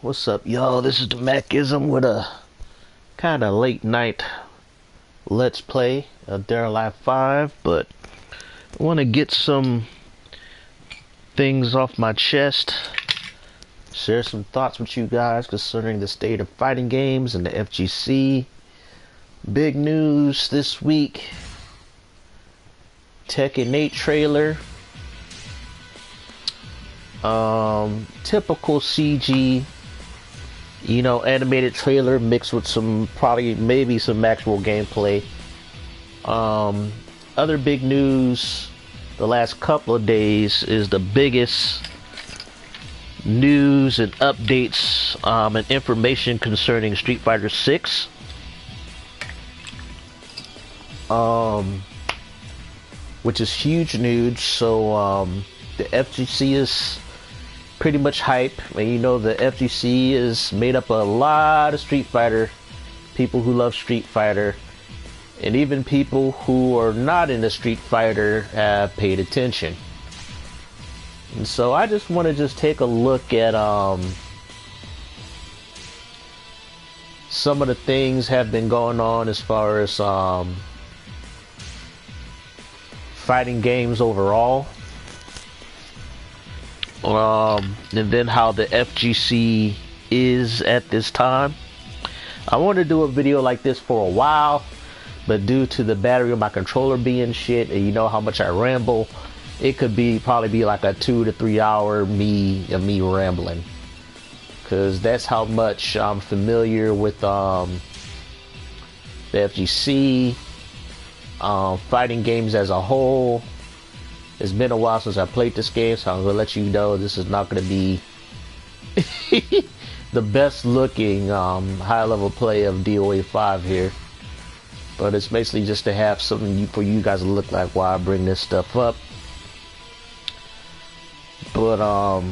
What's up, y'all? This is the Macism with a kind of late night let's play of Dead or Alive 5, but I want to get some things off my chest, share some thoughts with you guys concerning the state of fighting games and the FGC. Big news this week: Tekken 8 trailer. Typical CG, animated trailer mixed with maybe some actual gameplay. Other big news the last couple of days is the biggest news and updates and information concerning Street Fighter 6. Which is huge news. So the FGC is pretty much hype, and the FGC is made up of a lot of Street Fighter people who love Street Fighter, and even people who are not into Street Fighter have paid attention. And so I just want to take a look at some of the things have been going on as far as fighting games overall. And then how the FGC is at this time. I want to do a video like this for a while, but due to the battery of my controller being shit, and you know how much I ramble, it could probably be like a 2 to 3 hour me rambling, because that's how much I'm familiar with the FGC, fighting games as a whole. It's been a while since I played this game, so I'm going to let you know this is not going to be the best looking high level play of DOA 5 here. But it's basically just to have something for you guys to look like while I bring this stuff up. But I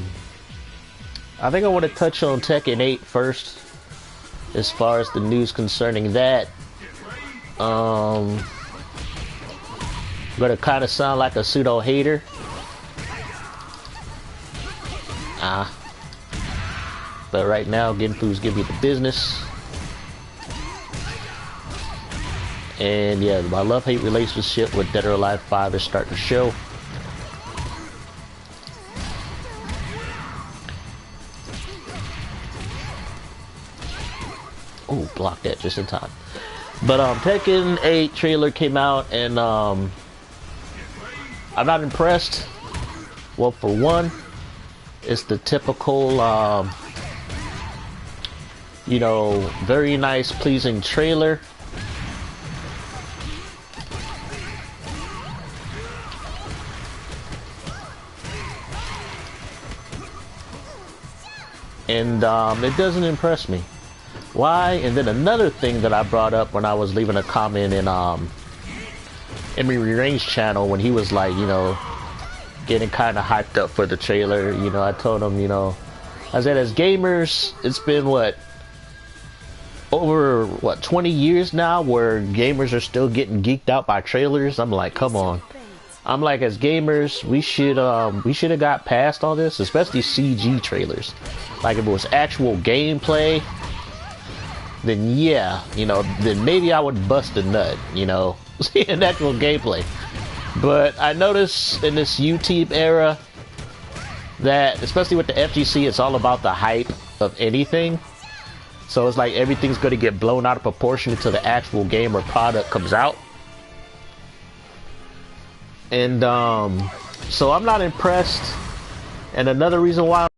think I want to touch on Tekken 8 first, as far as the news concerning that. I'm gonna kind of sound like a pseudo hater. But right now, Genfu's giving me the business. And yeah, my love-hate relationship with Dead or Alive 5 is starting to show. Oh, blocked that just in time. But Tekken 8 trailer came out, and I'm not impressed. Well, for one, it's the typical, very nice, pleasing trailer. And it doesn't impress me. Why? And then another thing that I brought up when I was leaving a comment in Emery Range's channel, when he was like, getting kind of hyped up for the trailer. I told him, I said, as gamers, it's been over 20 years now where gamers are still getting geeked out by trailers. I'm like, come on. I'm like, as gamers, we should have got past all this, especially CG trailers. Like, if it was actual gameplay, then yeah, then maybe I would bust a nut, seeing actual gameplay. But I notice in this YouTube era that, especially with the FGC, it's all about the hype of anything. So it's like everything's going to get blown out of proportion until the actual game or product comes out. And so I'm not impressed. And another reason why,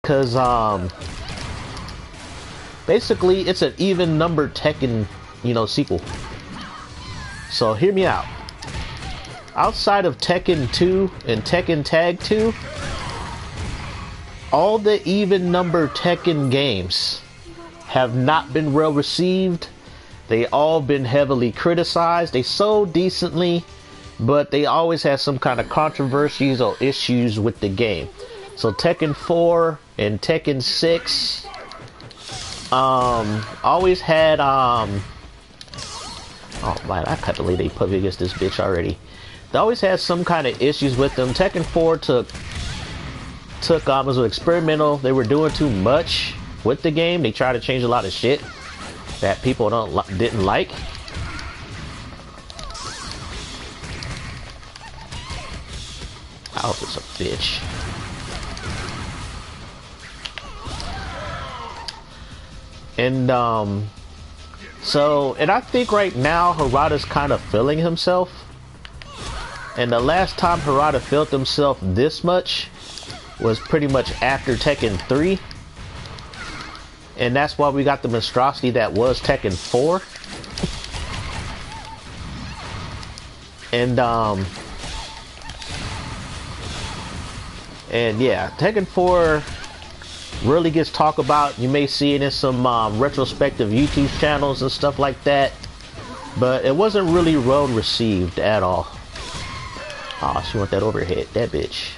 because basically it's an even number Tekken sequel. So hear me out. Outside of Tekken 2 and Tekken Tag 2, all the even number Tekken games have not been well received. They all been heavily criticized. They sold decently, but they always had some kind of controversies or issues with the game. So Tekken 4 and Tekken 6 always had oh man, I can't believe they put me against this bitch already. They always had some kind of issues with them. Tekken 4 took took it was experimental. They were doing too much with the game. They tried to change a lot of shit that people didn't like. Oh, it's a bitch. And so, and I think right now Harada's kind of feeling himself. And the last time Harada felt himself this much was pretty much after Tekken 3. And that's why we got the monstrosity that was Tekken 4. And yeah, Tekken 4 really gets talked about. You may see it in some retrospective YouTube channels and stuff like that, but it wasn't really well received at all. Oh, she want that overhead, that bitch.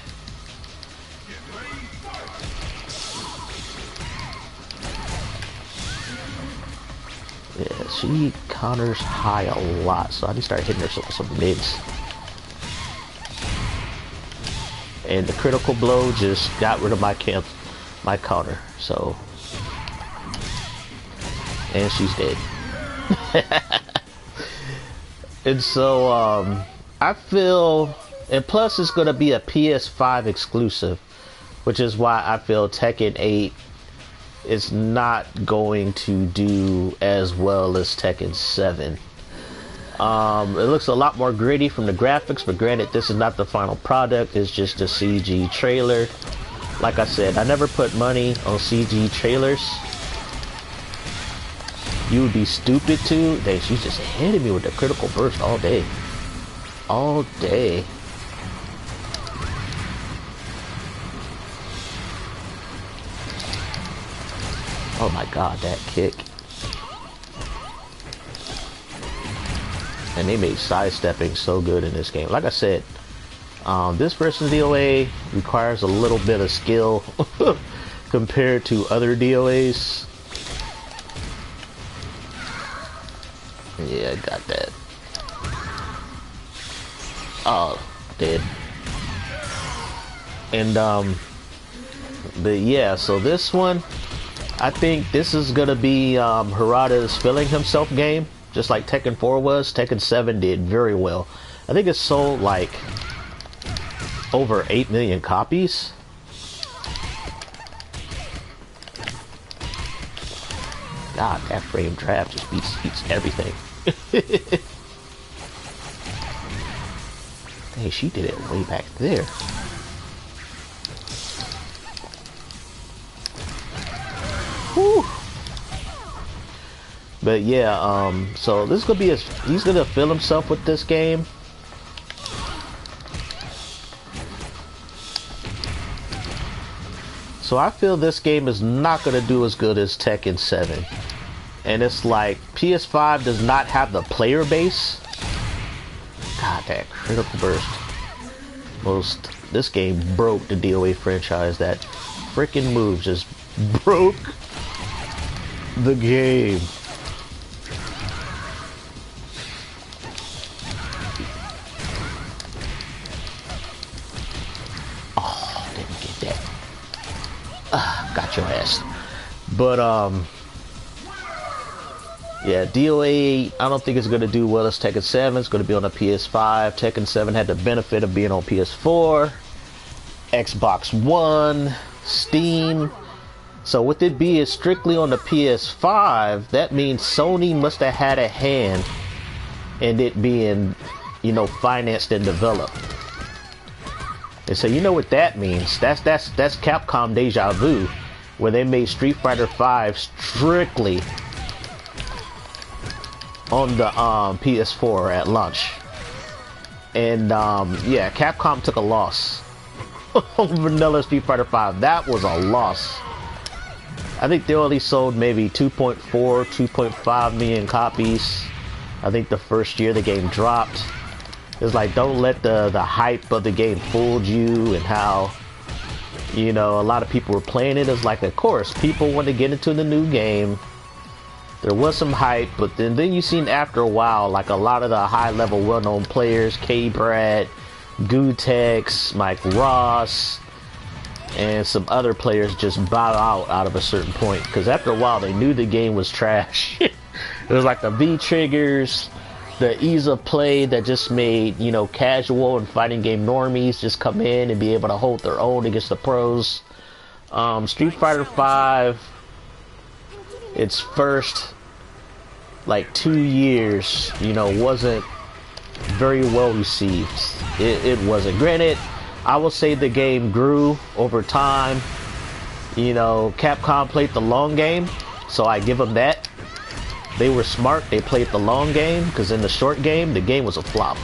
Yeah, she counters high a lot, so I need to start hitting her with some mids. And the critical blow just got rid of my counter, so. And she's dead. And so, I feel, and plus it's gonna be a PS5 exclusive, which is why I feel Tekken 8 is not going to do as well as Tekken 7. It looks a lot more gritty from the graphics, but granted, this is not the final product. It's just a CG trailer. Like I said, I never put money on CG trailers. You would be stupid to. Dang, she's just hitting me with the critical burst all day. All day. Oh my god, that kick. And they made sidestepping so good in this game. Like I said, this person's DOA requires a little bit of skill compared to other DOAs. Yeah, I got that. Oh, dead. And but yeah, so this one, I think this is gonna be Harada's feeling himself game. Just like Tekken 4 was, Tekken 7 did very well. I think it sold like over 8 million copies. God, that frame draft just beats everything. Hey, she did it way back there. Whew. But yeah, so this is gonna be he's gonna fill himself with this game. So I feel this game is not gonna do as good as Tekken 7. And it's like PS5 does not have the player base. God, that critical burst. This game broke the DOA franchise. That freaking move just broke the game. Got your ass. But yeah, DOA I don't think it's gonna do well as Tekken 7. It's gonna be on a PS5. Tekken 7 had the benefit of being on PS4, Xbox One, Steam. So with it being strictly on the PS5, that means Sony must have had a hand in it being, you know, financed and developed. And so you know what that means. That's Capcom deja vu, where they made Street Fighter V strictly on the PS4 at launch. And yeah, Capcom took a loss on vanilla Street Fighter V. That was a loss. I think they only sold maybe 2.4, 2.5 million copies. I think the first year the game dropped. It's like, don't let the hype of the game fool you, and how, you know, a lot of people were playing it. It's like, of course, people want to get into the new game. There was some hype, but then you seen after a while, like a lot of the high-level, well-known players, K-Brad, Gutex, Mike Ross, and some other players just bow out of a certain point, because after a while they knew the game was trash. It was like the V triggers, the ease of play that just made, you know, casual and fighting game normies just come in and be able to hold their own against the pros. Street Fighter V, its first like 2 years, you know, wasn't very well received. It wasn't. Granted, I will say the game grew over time. You know, Capcom played the long game, so I give them that. They were smart. They played the long game, because in the short game, the game was a flop.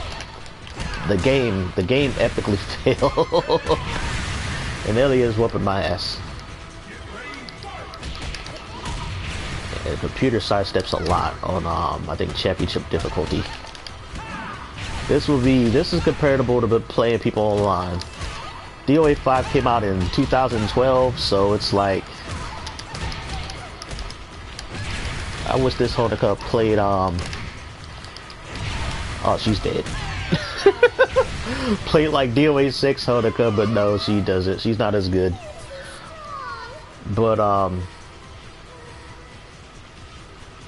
The game epically failed. And Ellie is whooping my ass. And the computer sidesteps a lot on I think championship difficulty. This is comparable to playing people online. DOA 5 came out in 2012, so it's like, I wish this Honoka played oh, she's dead. Played like DOA 6 Honoka, but no, she doesn't. She's not as good. But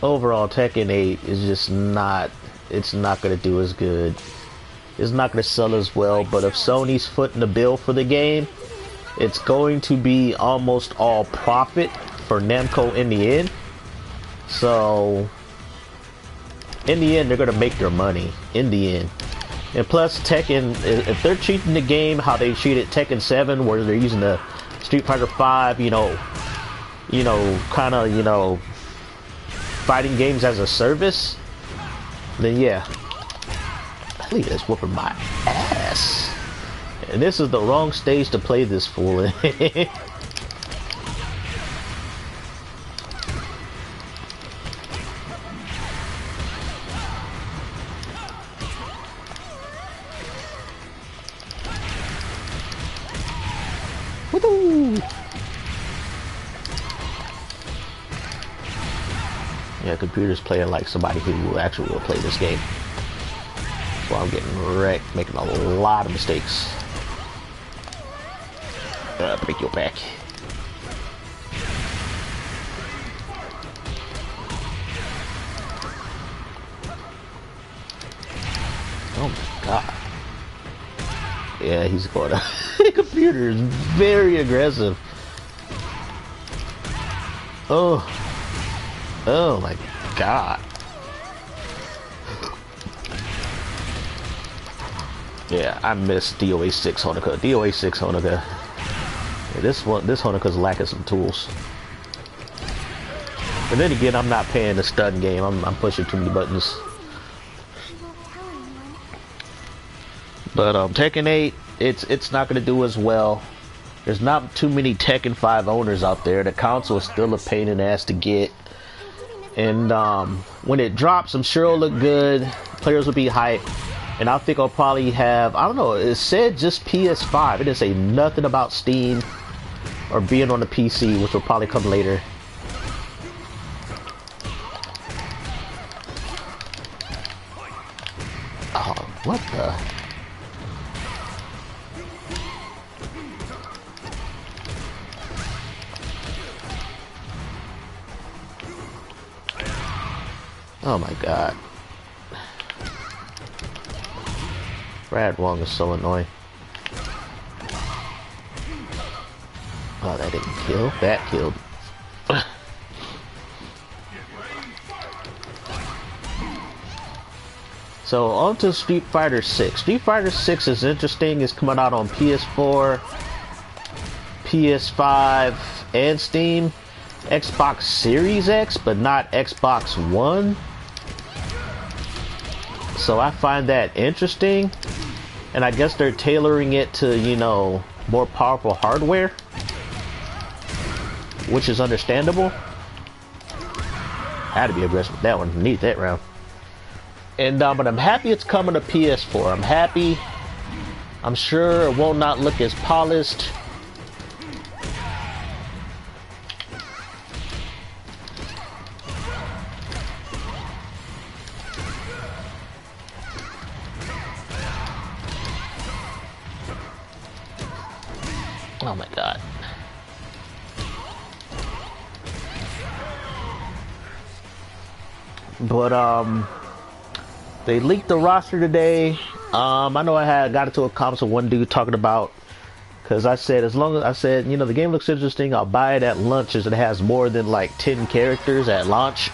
overall, Tekken 8 is just not, it's not going to do as good. It's not going to sell as well, but if Sony's footing the bill for the game, it's going to be almost all profit for Namco in the end. So, in the end, they're going to make their money, in the end. And plus, Tekken, if they're treating the game how they treated Tekken 7, where they're using the Street Fighter 5, you know, kind of, you know, fighting games as a service, then yeah. Look at this whooping my ass. And this is the wrong stage to play this fool in. Woo-hoo! Yeah, computer's playing like somebody who actually will play this game. So I'm getting wrecked, making a lot of mistakes. Break your back. Oh my god. Yeah, he's going to... The computer is very aggressive. Oh. Oh my god. Yeah, I miss DOA 6 Honoka. DOA 6 Honoka. Yeah, this Honoka's lacking some tools. But then again, I'm not paying the stun game. I'm pushing too many buttons. But Tekken 8, it's not gonna do as well. There's not too many Tekken 5 owners out there. The console is still a pain in the ass to get. And when it drops, I'm sure it'll look good. Players will be hyped. And I think I'll probably have, I don't know, it said just PS5. It didn't say nothing about Steam or being on the PC, which will probably come later. Oh, what the? Oh my god. Brad Wong is so annoying. Oh, that didn't kill. That killed. So, on to Street Fighter 6. Street Fighter 6 is interesting. It's coming out on PS4, PS5, and Steam. Xbox Series X, but not Xbox One. So I find that interesting. And I guess they're tailoring it to, you know, more powerful hardware, which is understandable. Had to be aggressive with that one. Need that round. And but I'm happy it's coming to PS4. I'm happy. I'm sure it will not look as polished. Oh my god. But they leaked the roster today. I know I had got into a comment with one dude talking about, because I said, as long as I said, you know, the game looks interesting, I'll buy it at launch as it has more than like 10 characters at launch.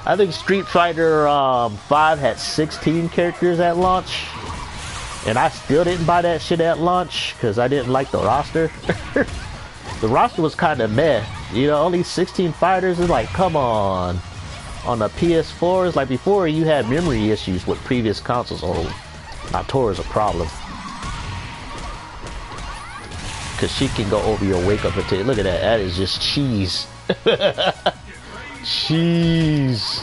I think Street Fighter 5 had 16 characters at launch, and I still didn't buy that shit at launch because I didn't like the roster. The roster was kind of meh, you know, only 16 fighters is like, come on. On the PS4, it's like before you had memory issues with previous consoles. Oh, Natura's a problem. Cause she can go over your wake up until, look at that, that is just cheese. Cheese.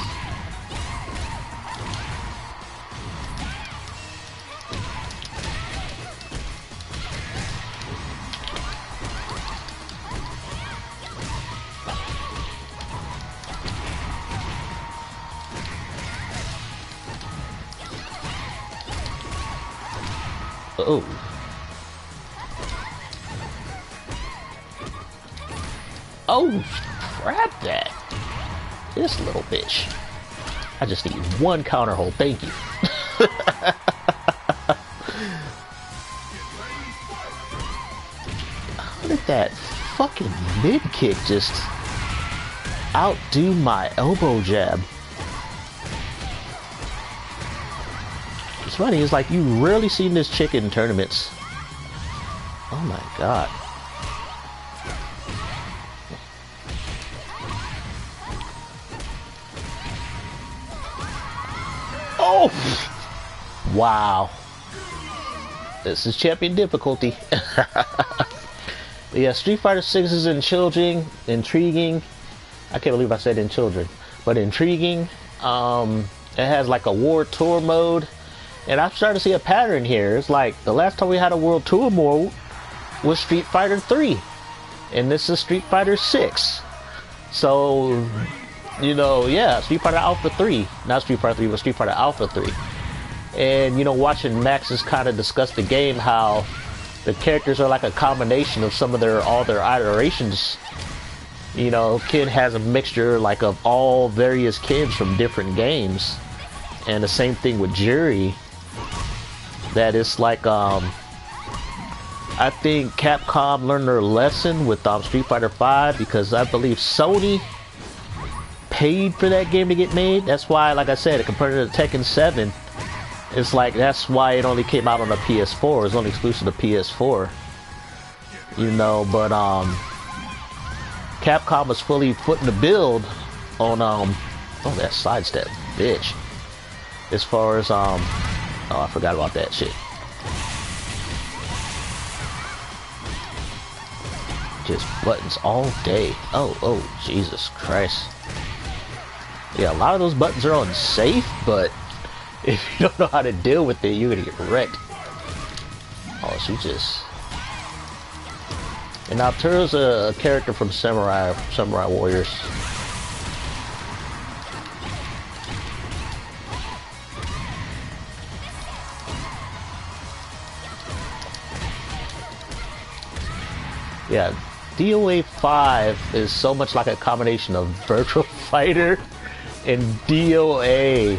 Oh. Oh, crap that. This little bitch. I just need one counter hold. Thank you. How did that fucking mid kick just outdo my elbow jab? It's funny, it's like you rarely seen this chick in tournaments. Oh my god. Oh! Wow. This is champion difficulty. Yeah, Street Fighter 6 is intriguing. I can't believe I said in children. But intriguing. It has like a World Tour mode. And I'm starting to see a pattern here. It's like the last time we had a World Tour mode was Street Fighter 3. And this is Street Fighter 6. So, you know, yeah, Street Fighter Alpha 3. Not Street Fighter 3, but Street Fighter Alpha 3. And, you know, watching Max's kind of discuss the game, how the characters are like a combination of some of all their iterations. You know, Ken has a mixture like of all various Kens from different games. And the same thing with Jury. That it's like, I think Capcom learned their lesson with Street Fighter 5, because I believe Sony paid for that game to get made. That's why, like I said, compared to Tekken 7, it's like, that's why it only came out on the PS4. It was only exclusive to PS4. You know, but Capcom was fully footing the build on oh, that sidestep, bitch. As far as oh, I forgot about that shit. Just buttons all day. Oh, Jesus Christ. Yeah, a lot of those buttons are unsafe, but if you don't know how to deal with it, you're gonna get wrecked. Oh, she just... And now Tura's a character from Samurai Warriors. Yeah, DOA 5 is so much like a combination of Virtual Fighter and DOA,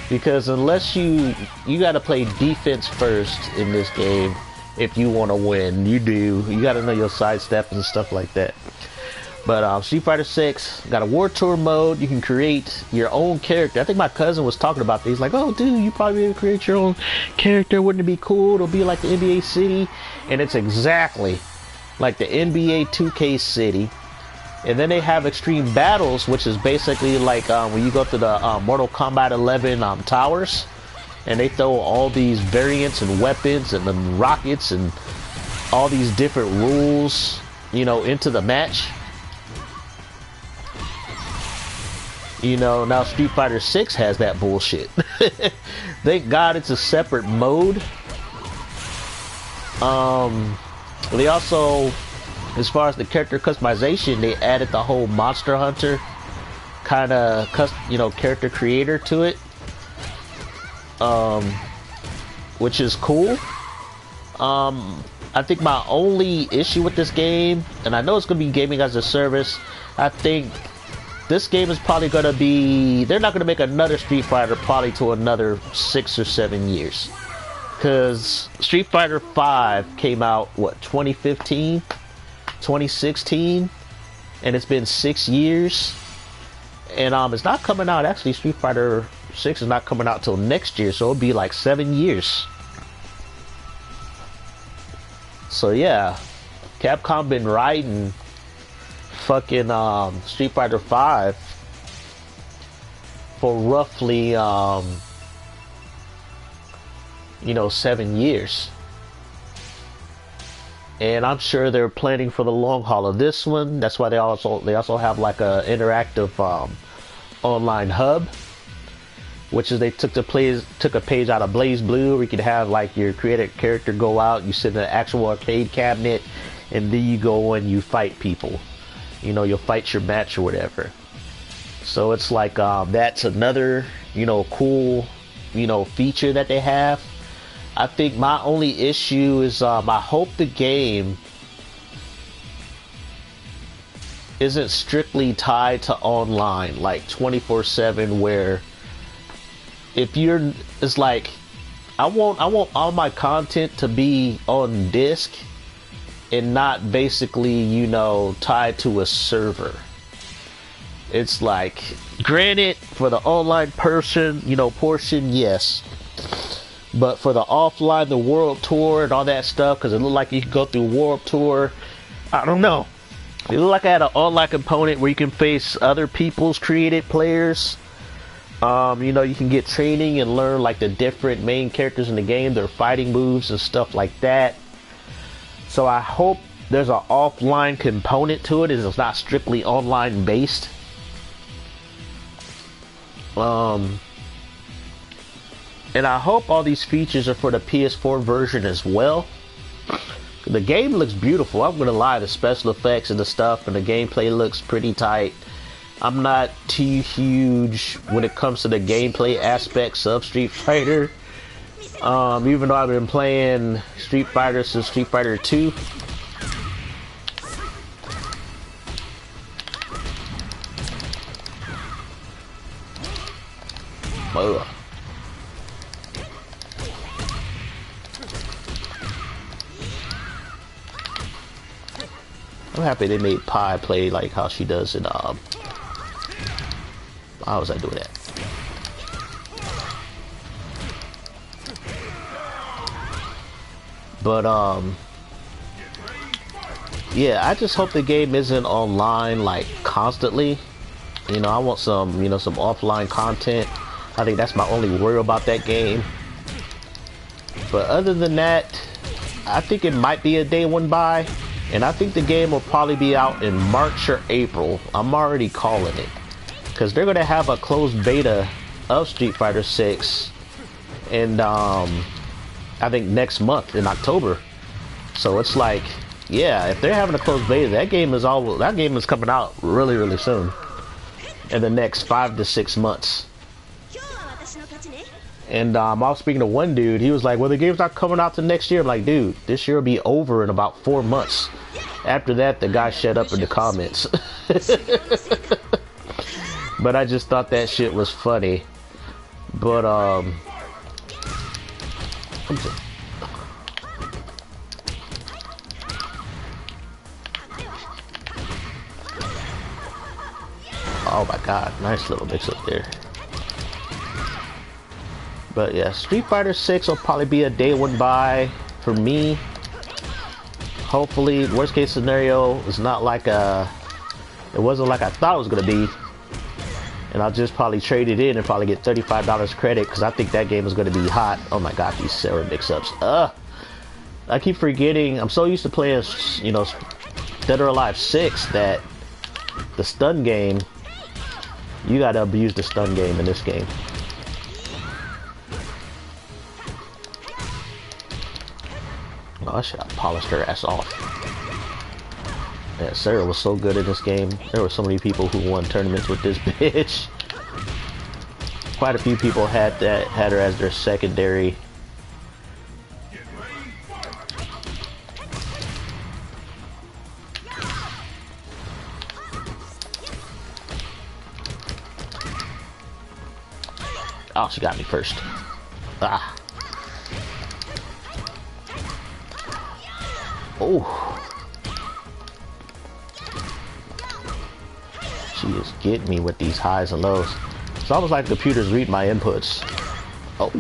because unless you gotta play defense first in this game if you want to win. You gotta know your sidestep and stuff like that. But Street Fighter 6 got a War Tour mode. You can create your own character. I think my cousin was talking about this. He's like, oh dude, you probably be able to create your own character. Wouldn't it be cool? It'll be like the NBA City. And it's exactly like the NBA 2K City. And then they have Extreme Battles, which is basically like when you go to the Mortal Kombat 11 towers, and they throw all these variants and weapons and then rockets and all these different rules, you know, into the match. You know, now Street Fighter 6 has that bullshit. Thank God it's a separate mode. They also, as far as the character customization, they added the whole Monster Hunter kind of, character creator to it, which is cool. I think my only issue with this game, and I know it's going to be gaming as a service, I think this game is probably gonna be. They're not gonna make another Street Fighter probably to another 6 or 7 years, because Street Fighter 5 came out what 2015, 2016, and it's been 6 years, and it's not coming out. Actually, Street Fighter 6 is not coming out till next year, so it'll be like 7 years. So yeah, Capcom been riding fucking Street Fighter 5 for roughly 7 years, and I'm sure they're planning for the long haul of this one. That's why they also have like a interactive online hub, which is they took a page out of Blaze Blue, where you could have like your created character go out, you sit in an actual arcade cabinet, and then you go and you fight people. You'll fight your match or whatever. So it's like that's another cool feature that they have. I think my only issue is I hope the game isn't strictly tied to online, like 24/7, where if you're, it's like I want all my content to be on disc and not basically tied to a server. It's like, granted, for the online portion, yes, but for the offline, the world tour and all that stuff, because it looked like you could go through world tour, I don't know, it looked like I had an online component where you can face other people's created players. You can get training and learn like the different main characters in the game, their fighting moves and stuff like that. So I hope there's an offline component to it, and it's not strictly online based. And I hope all these features are for the PS4 version as well. The game looks beautiful, I'm gonna lie. The special effects and the stuff and the gameplay looks pretty tight. I'm not too huge when it comes to the gameplay aspects of Street Fighter. Even though I've been playing Street Fighter since Street Fighter 2. Ugh. I'm happy they made Pi play like how she does in how was I doing that? But yeah, I just hope the game isn't online like constantly. I want some some offline content. I think that's my only worry about that game. But other than that, I think it might be a day one buy, and I think the game will probably be out in March or April. I'm already calling it, because they're gonna have a closed beta of Street Fighter 6, and I think next month in October. So it's like, yeah, if they're having a closed beta, that game is coming out really, really soon, in the next 5 to 6 months. And I was speaking to one dude, he was like, well, the game's not coming out till next year. I'm like, dude, this year will be over in about 4 months. After that, the guy shut up in the comments. But I just thought that shit was funny. But oh my god, nice little mix up there. But yeah, Street Fighter 6 will probably be a day one buy for me. Hopefully, worst case scenario, it's not like it wasn't like I thought it was gonna be, and I'll just probably trade it in and probably get $35 credit, because I think that game is gonna be hot. Oh my god, these Sarah mix-ups. I keep forgetting. I'm so used to playing, Dead or Alive 6 that the stun game, you gotta abuse the stun game in this game. Oh, I should have polished her ass off. Yeah, Sarah was so good in this game. There were so many people who won tournaments with this bitch. Quite a few people had her as their secondary. Oh, she got me first. Ah. Oh. She is getting me with these highs and lows. It's almost like the computers read my inputs. Oh.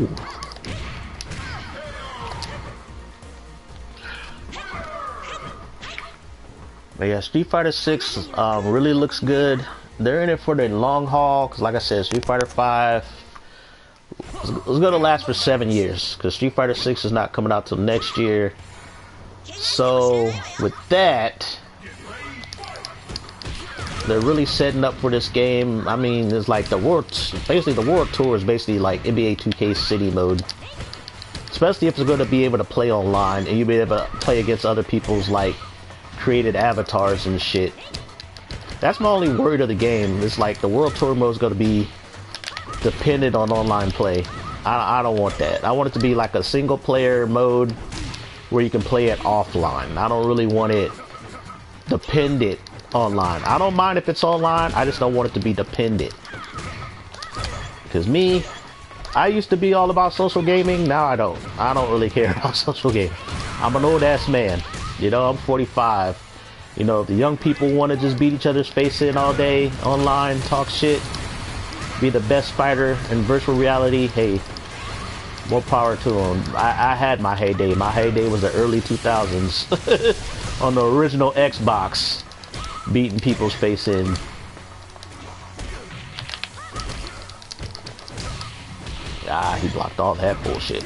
But yeah, Street Fighter 6 really looks good. They're in it for the long haul, because like I said, Street Fighter 5 is going to last for 7 years, because Street Fighter 6 is not coming out till next year. So, with that, they're really setting up for this game. I mean, it's like the world, basically the World Tour is basically like NBA 2K City mode. Especially if it's going to be able to play online, and you'll be able to play against other people's, like, created avatars and shit. That's my only worry of the game. It's like the World Tour mode is going to be dependent on online play. I don't want that. I want it to be like a single player mode where you can play it offline. I don't really want it dependent online. I don't mind if it's online, I just don't want it to be dependent. Because me, I used to be all about social gaming, now I don't. I don't really care about social gaming. I'm an old ass man. You know, I'm 45. You know, if the young people want to just beat each other's face in all day, online, talk shit, be the best fighter in virtual reality, hey, more power to them. I had my heyday. My heyday was the early 2000s on the original Xbox, beating people's face in. Ah, he blocked all that bullshit.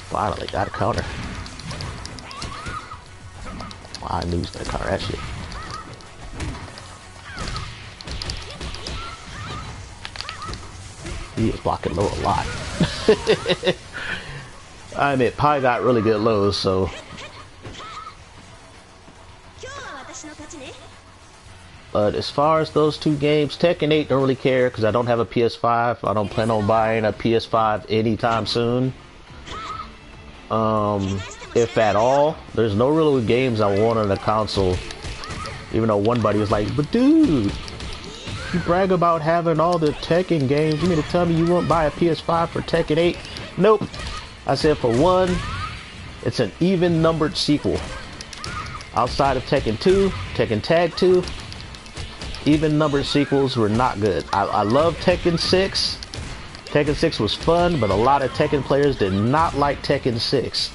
Finally got a counter. I knew he was gonna counter that shit. He is blocking low a lot. I admit, Pi got really good lows, so. But as far as those two games, Tekken 8 don't really care because I don't have a PS5. I don't plan on buying a PS5 anytime soon. If at all, there's no real games I want on the console. Even though one buddy was like, but dude, you brag about having all the Tekken games. You mean to tell me you won't buy a PS5 for Tekken 8? Nope. I said for one, it's an even numbered sequel. Outside of Tekken 2, Tekken Tag 2, even numbered sequels were not good. I love Tekken 6. Tekken 6 was fun, but a lot of Tekken players did not like Tekken 6.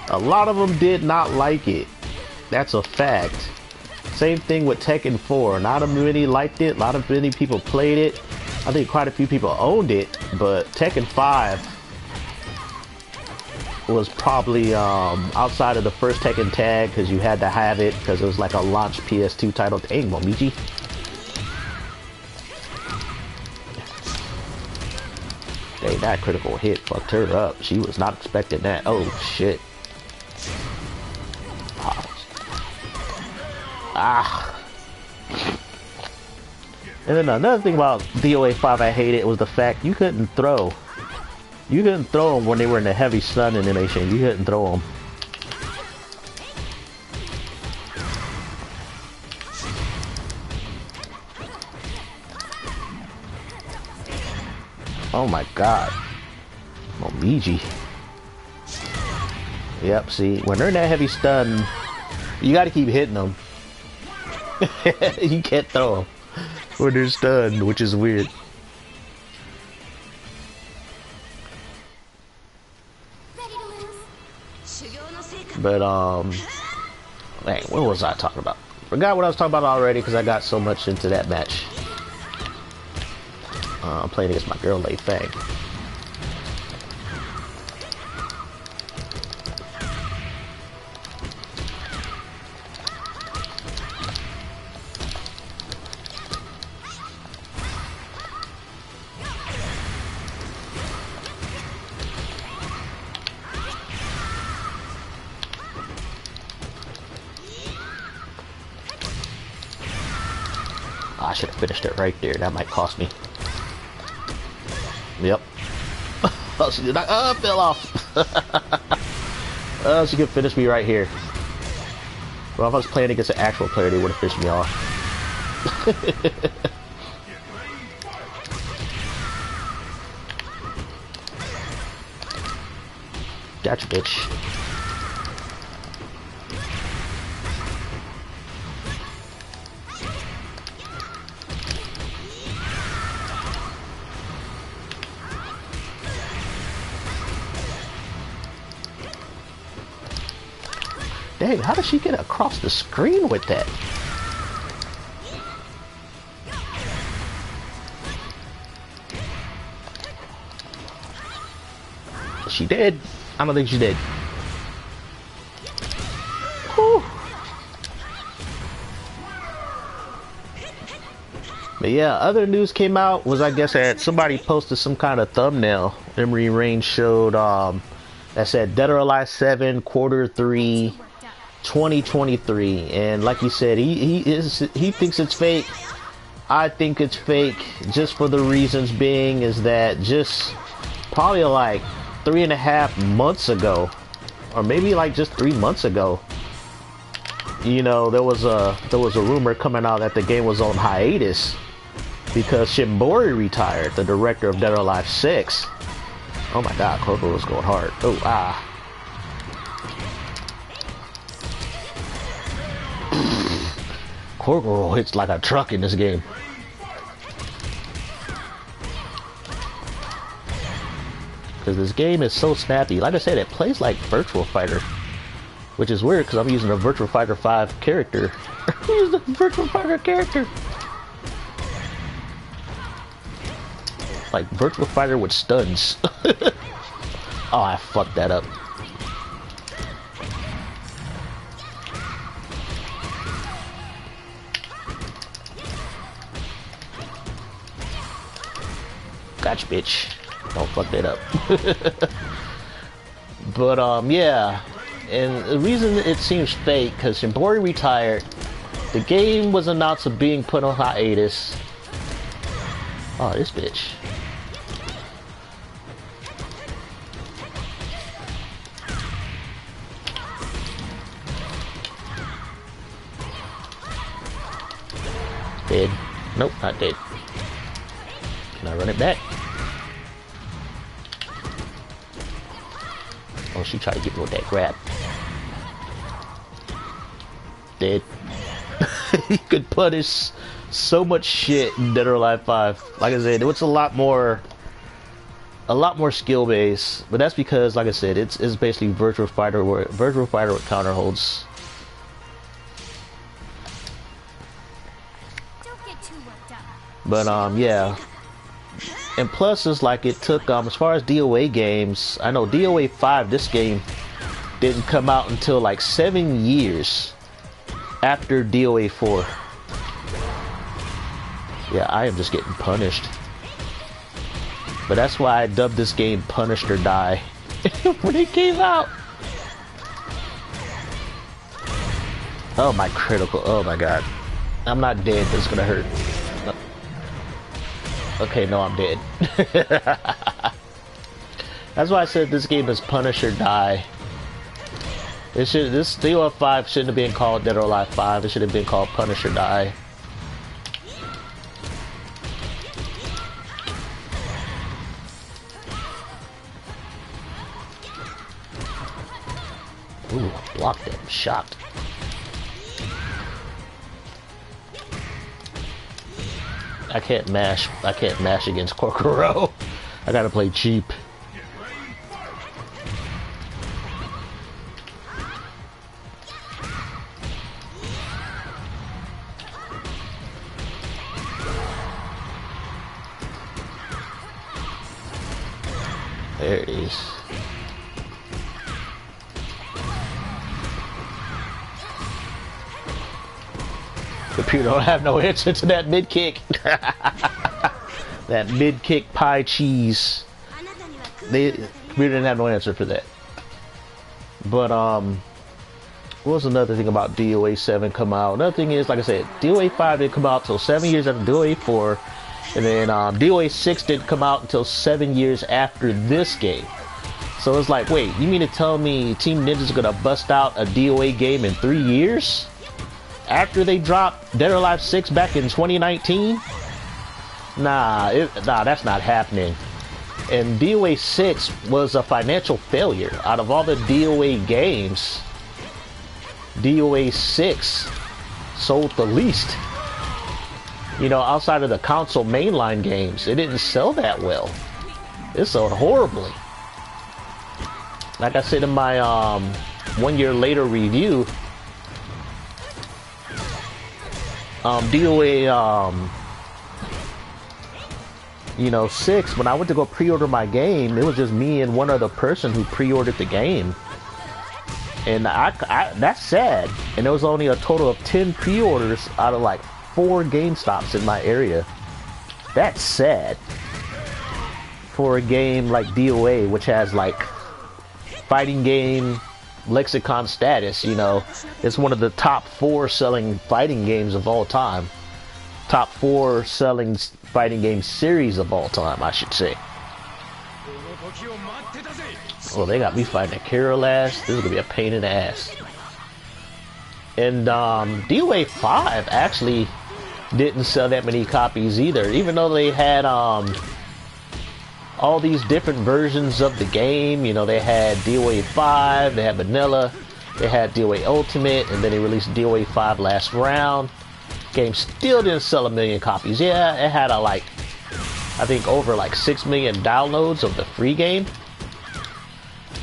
A lot of them did not like it. That's a fact. Same thing with Tekken 4. Not many liked it. A lot of many people played it. I think quite a few people owned it, but Tekken 5 was probably outside of the first Tekken Tag, because you had to have it because it was like a launch PS2 title. Dang, Momiji. Dang, that critical hit fucked her up. She was not expecting that. Oh shit. Ah. And then another thing about DOA 5 I hated was the fact you couldn't throw. You couldn't throw them when they were in the heavy stun animation. You couldn't throw them. Oh my god. Momiji. Yep, see, when they're in that heavy stun, you gotta keep hitting them. You can't throw them when they're stunned, which is weird. But, man, what was I talking about? Forgot what I was talking about already because I got so much into that match. I'm playing against my girl, Lei Fang. I should have finished it right there. That might cost me. Yep. Oh, she did not. Oh, fell off. Oh, she could finish me right here. Well, if I was playing against an actual player, they would have finished me off. Gotcha, bitch. Dang, how did she get across the screen with that? She did. I don't think she did. Whew. But yeah, other news came out was, I guess, that somebody posted some kind of thumbnail. Emery Rain showed that said Dead or Alive 7 Q3 2023, and like he said, he thinks it's fake. I think it's fake, just for the reasons being is that just probably like 3.5 months ago, or maybe like just 3 months ago, you know, there was a rumor coming out that the game was on hiatus because Shimbori retired, the director of Dead or Alive 6. Oh my god, Corporal was going hard. Oh, ah. Corporal hits like a truck in this game. Because this game is so snappy. Like I said, it plays like Virtual Fighter. Which is weird because I'm using a Virtual Fighter 5 character. I'm using a Virtual Fighter character. Like Virtual Fighter with stuns. Oh, I fucked that up. Gotcha, bitch. Don't fuck that up. But yeah, and the reason it seems fake because Shimbori retired, the game was announced of being put on hiatus. Oh, this bitch. Dead. Nope, not dead. Can I run it back? Oh, she tried to get me with that grab. Dead. You could punish so much shit in Dead or Alive 5. Like I said, it's a lot more skill based, but that's because, like I said, it's basically Virtual Fighter with counter holds. But yeah. And plus, it's like it took, as far as DOA games, I know DOA 5, this game didn't come out until like 7 years after DOA 4. Yeah, I am just getting punished. But that's why I dubbed this game Punished or Die when it came out. Oh, my critical. Oh my god. I'm not dead, but it's gonna hurt. Okay, no, I'm dead. That's why I said this game is Punish or Die. This DOA 5 shouldn't have been called Dead or Alive 5. It should have been called Punish or Die. Ooh, blocked it. I'm shocked. I can't mash against Corcoro. I gotta play cheap. There it is. Computer don't have no answer to that mid kick. That mid kick pie cheese. We didn't have no answer for that. But what was another thing about DOA 7 come out? Another thing is, like I said, DOA 5 didn't come out until 7 years after DOA 4, and then DOA 6 didn't come out until 7 years after this game. So it's like, wait, you mean to tell me Team Ninja's gonna bust out a DOA game in 3 years? after they dropped Dead or Alive 6 back in 2019, nah, that's not happening. And DOA 6 was a financial failure. Out of all the DOA games, DOA 6 sold the least. You know, outside of the console mainline games, it didn't sell that well. It sold horribly. Like I said in my 1 year later review, DOA you know, 6, when I went to go pre-order my game, it was just me and one other person who pre-ordered the game. And I that's sad. And there was only a total of 10 pre-orders out of like 4 GameStops in my area. That's sad. For a game like DOA, which has like fighting game lexicon status, you know, it's one of the top 4 selling fighting games of all time. Top 4 selling fighting game series of all time, I should say. Well, they got me fighting Akira last. This is gonna be a pain in the ass. And DOA 5 actually didn't sell that many copies either, even though they had all these different versions of the game. You know, they had DOA 5, they had Vanilla, they had DOA Ultimate, and then they released DOA 5 Last Round. Game still didn't sell 1 million copies. Yeah, it had I think over like 6 million downloads of the free game.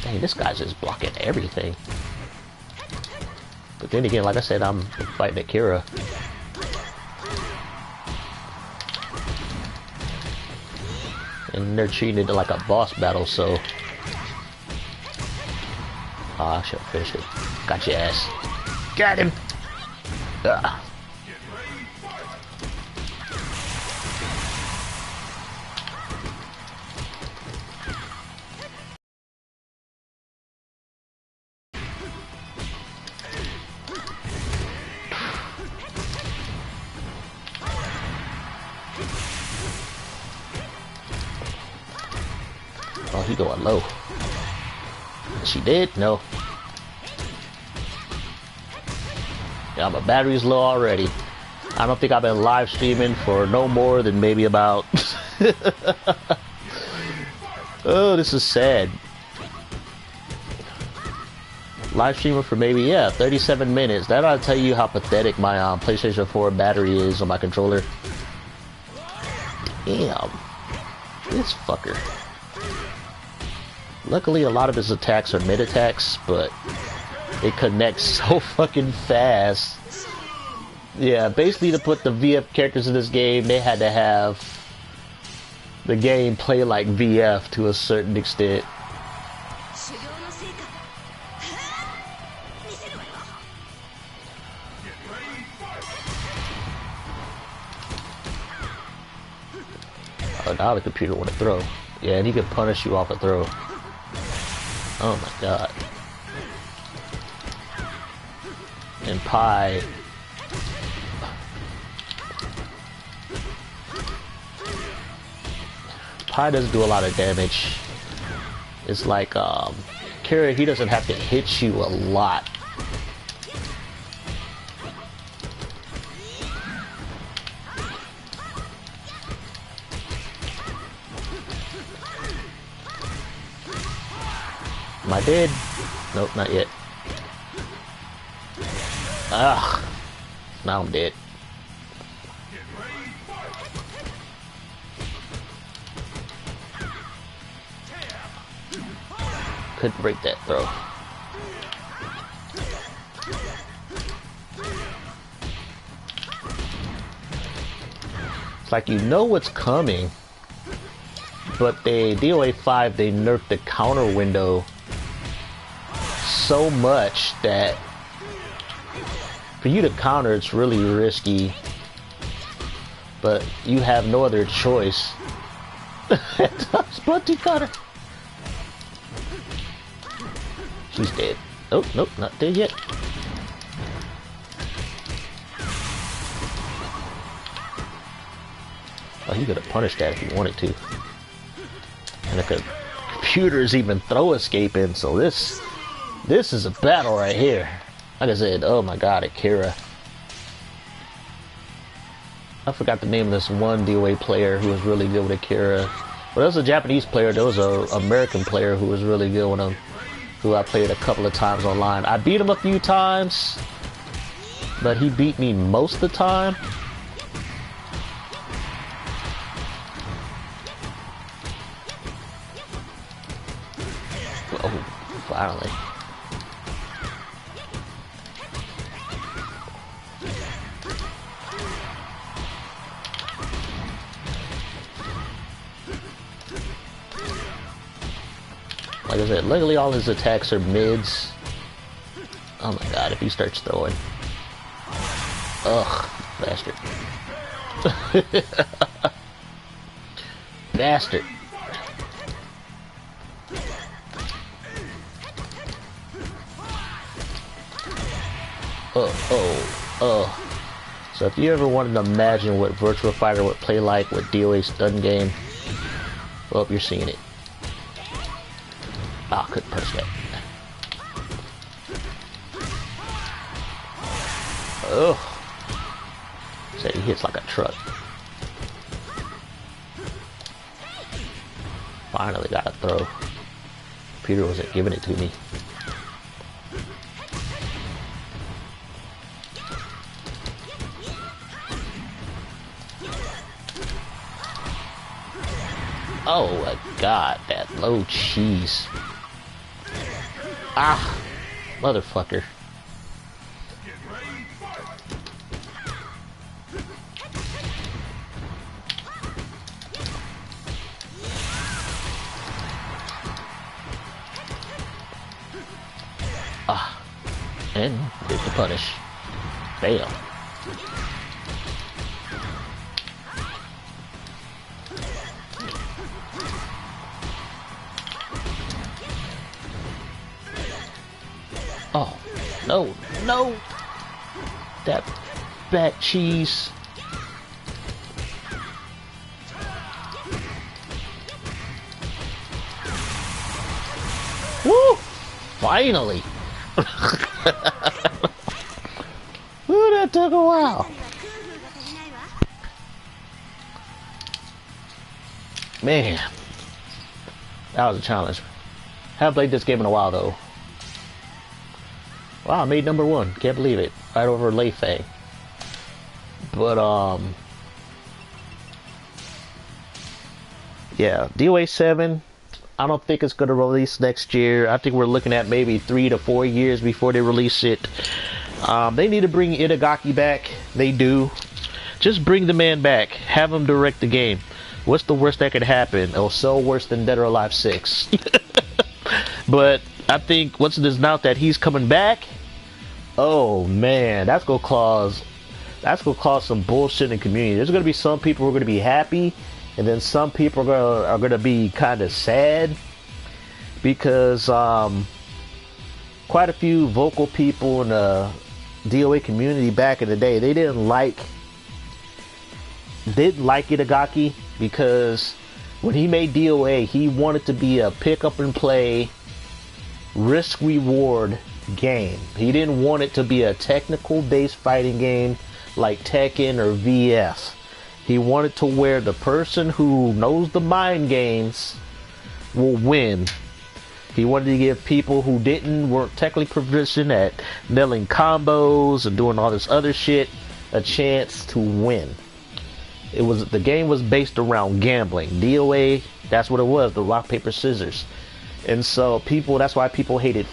Dang, this guy's just blocking everything. But then again, like I said, I'm fighting Akira. And they're treating it like a boss battle, so... I should finish it. Got your ass. Got him! Ugh. Oh, he going low. She did? No. Yeah, my battery's low already. I don't think I've been live streaming for no more than maybe about... Oh, this is sad. Live streaming for maybe, yeah, 37 minutes. That ought to tell you how pathetic my PlayStation 4 battery is on my controller. Damn. This fucker. Luckily, a lot of his attacks are mid-attacks, but it connects so fucking fast. Yeah, basically to put the VF characters in this game, they had to have the game play like VF to a certain extent. Oh, now the computer want to throw. Yeah, and he can punish you off a throw. Oh my god. And Pi. Pi doesn't do a lot of damage. It's like, Kira, he doesn't have to hit you a lot. Am I dead? Nope, not yet. Ugh. Now I'm dead. Couldn't break that throw. It's like you know what's coming, but DOA 5, they nerfed the counter window so much that for you to counter, it's really risky, but you have no other choice. Splinty cutter. She's dead. Oh, nope, not dead yet. Oh, he could have punished that if he wanted to. And the computers even throw escaping, so this is a battle right here. Like I said, oh my god, Akira. I forgot the name of this one DOA player who was really good with Akira. But there was a Japanese player. There was an American player who was really good with him, who I played a couple of times online. I beat him a few times, but he beat me most of the time. Oh, finally. Like I said, luckily all his attacks are mids. Oh my god, if he starts throwing. Ugh, bastard. Bastard. So if you ever wanted to imagine what Virtua Fighter would play like with DOA stun game, well, you're seeing it. Ah, couldn't press that. Ugh. So he hits like a truck. Finally got a throw. Peter wasn't giving it to me. Oh my god, that low cheese. Ah, motherfucker. Ah, and get the punish. Bam. Oh, no, no! That fat cheese. Woo! Finally! Ooh, that took a while. Man, that was a challenge. Haven't played this game in a while though. Wow, I made #1. Can't believe it. Right over Lei Fei. But, yeah, DOA 7, I don't think it's going to release next year. I think we're looking at maybe 3 to 4 years before they release it. They need to bring Itagaki back. They do. Just bring the man back. Have him direct the game. What's the worst that could happen? It'll sell worse than Dead or Alive 6. But I think once it is announced that he's coming back, oh man, that's gonna cause some bullshit in the community. There's gonna be some people who are gonna be happy, and then some people are gonna be kind of sad because quite a few vocal people in the DOA community back in the day, they didn't like Itagaki because when he made DOA, he wanted to be a pick up and play risk reward game. He didn't want it to be a technical based fighting game like Tekken or VS. He wanted to where the person who knows the mind games will win. He wanted to give people who weren't technically proficient at nailing combos and doing all this other shit a chance to win. The game was based around gambling. DOA, that's what it was, the rock, paper, scissors. And so that's why people hated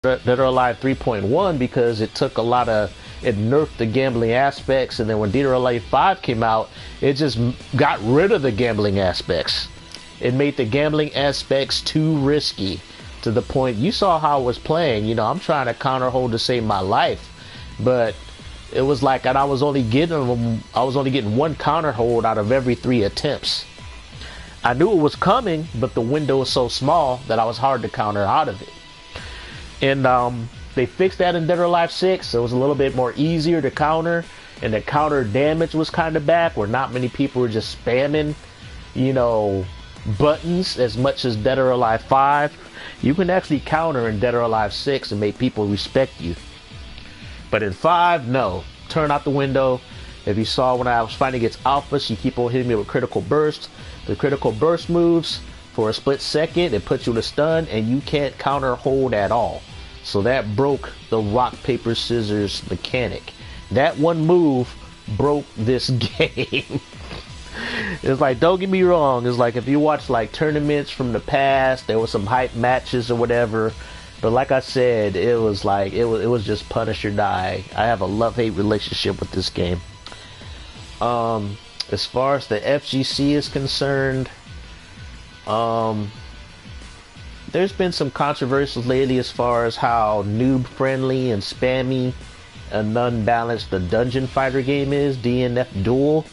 Dead or Alive 3.1 because it nerfed the gambling aspects, and then when Dead or Alive 5 came out, it just got rid of the gambling aspects. It made the gambling aspects too risky to the point you saw how I was playing. You know, I'm trying to counter hold to save my life, but it was like, and I was only getting one counter hold out of every 3 attempts. I knew it was coming, but the window was so small that I was hard to counter out of it. And they fixed that in Dead or Alive 6, so it was a little bit more easier to counter, and the counter damage was kind of back, where not many people were just spamming, you know, buttons as much as Dead or Alive 5. You can actually counter in Dead or Alive 6 and make people respect you. But in 5, no. turn out the window. If you saw when I was fighting against Alpha, she keep on hitting me with critical burst. The critical burst moves for a split second, it puts you in a stun, and you can't counter hold at all. So that broke the rock, paper, scissors mechanic. That one move broke this game. It's like, don't get me wrong, it's like if you watch like tournaments from the past, there was some hype matches or whatever, but like I said, it was like it was just punish or die. I have a love-hate relationship with this game. As far as the FGC is concerned, there's been some controversies lately as far as how noob friendly and spammy and unbalanced the dungeon fighter game is, DNF Duel.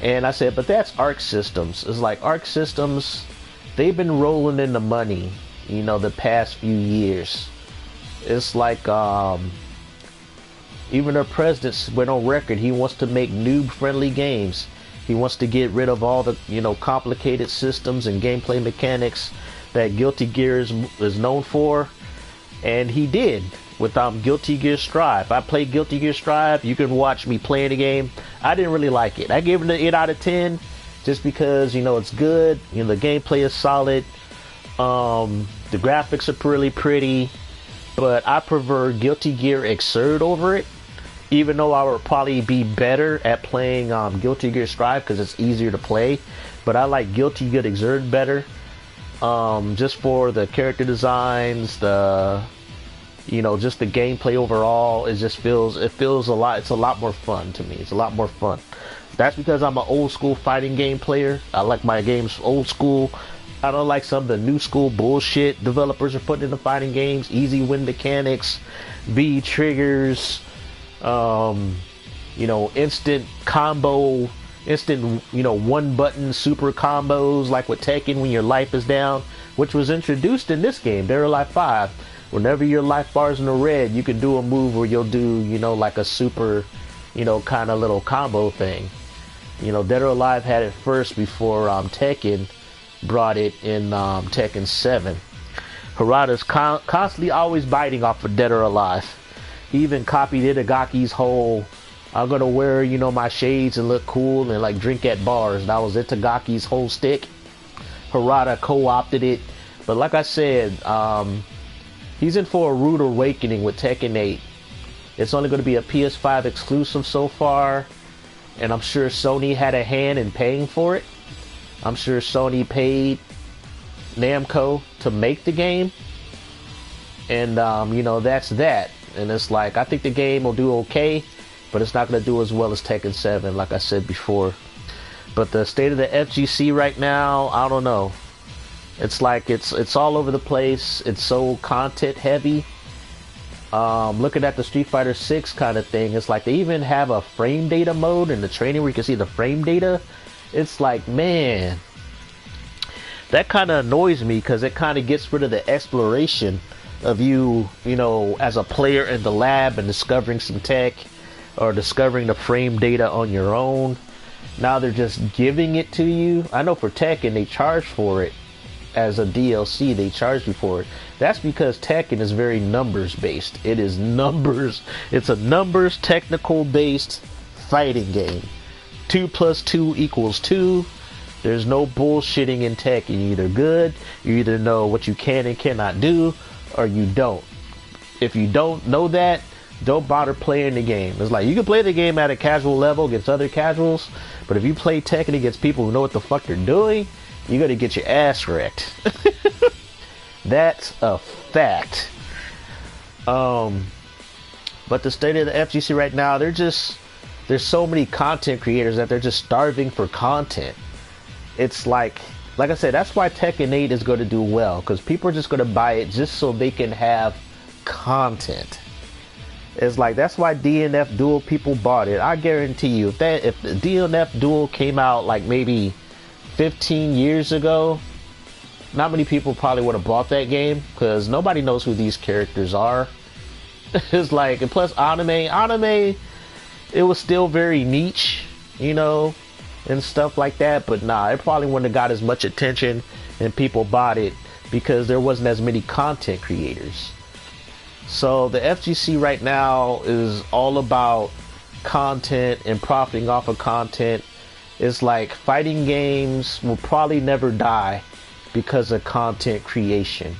And I said, but that's Arc Systems. It's like Arc Systems, they've been rolling in the money, you know, the past few years. It's like, even their president went on record, he wants to make noob-friendly games. He wants to get rid of all the, you know, complicated systems and gameplay mechanics that Guilty Gear is known for. And he did with Guilty Gear Strive. I played Guilty Gear Strive. You can watch me playing the game. I didn't really like it. I gave it an 8 out of 10 just because, you know, it's good. You know, the gameplay is solid. The graphics are really pretty. But I prefer Guilty Gear Xrd over it. Even though I would probably be better at playing Guilty Gear Strive because it's easier to play. But I like Guilty Gear Xrd better. Just for the character designs, you know, just the gameplay overall, it feels a lot, it's a lot more fun to me. It's a lot more fun. That's because I'm an old school fighting game player. I like my games old school. I don't like some of the new school bullshit developers are putting in the fighting games. Easy win mechanics, B triggers, you know, instant combo, you know, one button super combos like with Tekken when your life is down, which was introduced in this game, Dead or Alive 5. Whenever your life bar is in the red, you can do a move where you'll do, you know, like a super, you know, kind of little combo thing. You know, Dead or Alive had it first before Tekken brought it in Tekken 7. Harada's constantly always biting off of Dead or Alive. He even copied Itagaki's whole, I'm gonna wear, you know, my shades and look cool and like drink at bars. That was Itagaki's whole stick. Harada co-opted it. But like I said, he's in for a rude awakening with Tekken 8. It's only going to be a PS5 exclusive so far, and I'm sure Sony had a hand in paying for it. I'm sure Sony paid Namco to make the game, and you know, that's that. And it's like, I think the game will do okay, but it's not going to do as well as Tekken 7, like I said before. But the state of the FGC right now, I don't know. It's like it's all over the place. It's so content heavy. Looking at the Street Fighter 6 kind of thing, it's like they even have a frame data mode in the training where you can see the frame data. It's like, man, that kind of annoys me because it kind of gets rid of the exploration of you know, as a player in the lab and discovering some tech or discovering the frame data on your own. Now they're just giving it to you. I know for Tekken they charge for it. As a DLC, they charge you for it. That's because Tekken is very numbers based. It is numbers. It's a numbers technical based fighting game. 2 + 2 = 2. There's no bullshitting in Tekken. You're either good, you either know what you can and cannot do, or you don't. If you don't know that, don't bother playing the game. It's like, you can play the game at a casual level against other casuals, but if you play Tekken against people who know what the fuck they're doing, you're gonna get your ass wrecked. That's a fact. But the state of the FGC right now, there's so many content creators that they're just starving for content. It's like I said, that's why Tekken 8 is going to do well, because people are just going to buy it just so they can have content. It's like, that's why DNF Duel people bought it. I guarantee you, if the DNF Duel came out like maybe 15 years ago, not many people probably would have bought that game, because nobody knows who these characters are. It's like, and plus anime, it was still very niche, you know, and stuff like that. But nah, it probably wouldn't have got as much attention and people bought it because there wasn't as many content creators. So the FGC right now is all about content and profiting off of content. It's like fighting games will probably never die because of content creation.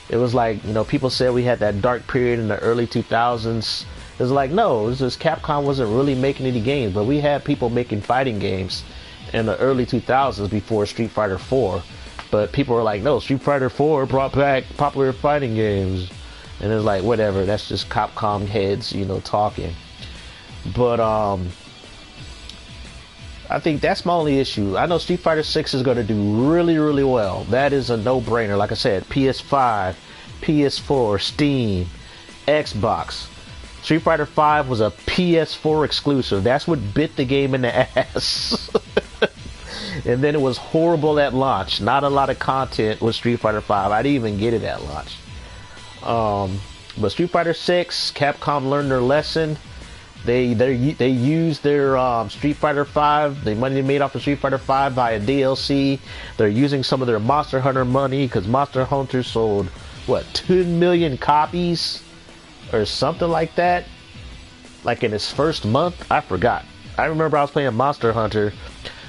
It was like, you know, people said we had that dark period in the early 2000s. It was like, no, it's just Capcom wasn't really making any games, but we had people making fighting games in the early 2000s before Street Fighter 4. But people were like, no, Street Fighter 4 brought back popular fighting games. And it's like, whatever, that's just Capcom heads, you know, talking. But I think that's my only issue. I know Street Fighter 6 is going to do really, really well. That is a no-brainer. Like I said, PS5, PS4, Steam, Xbox. Street Fighter 5 was a PS4 exclusive. That's what bit the game in the ass. And then it was horrible at launch. Not a lot of content with Street Fighter 5. I didn't even get it at launch. But Street Fighter 6, Capcom learned their lesson. They used their Street Fighter 5, the money they made off of Street Fighter 5 via DLC. They're using some of their Monster Hunter money because Monster Hunter sold, what, 2 million copies? Or something like that? Like in its first month? I forgot. I remember I was playing Monster Hunter.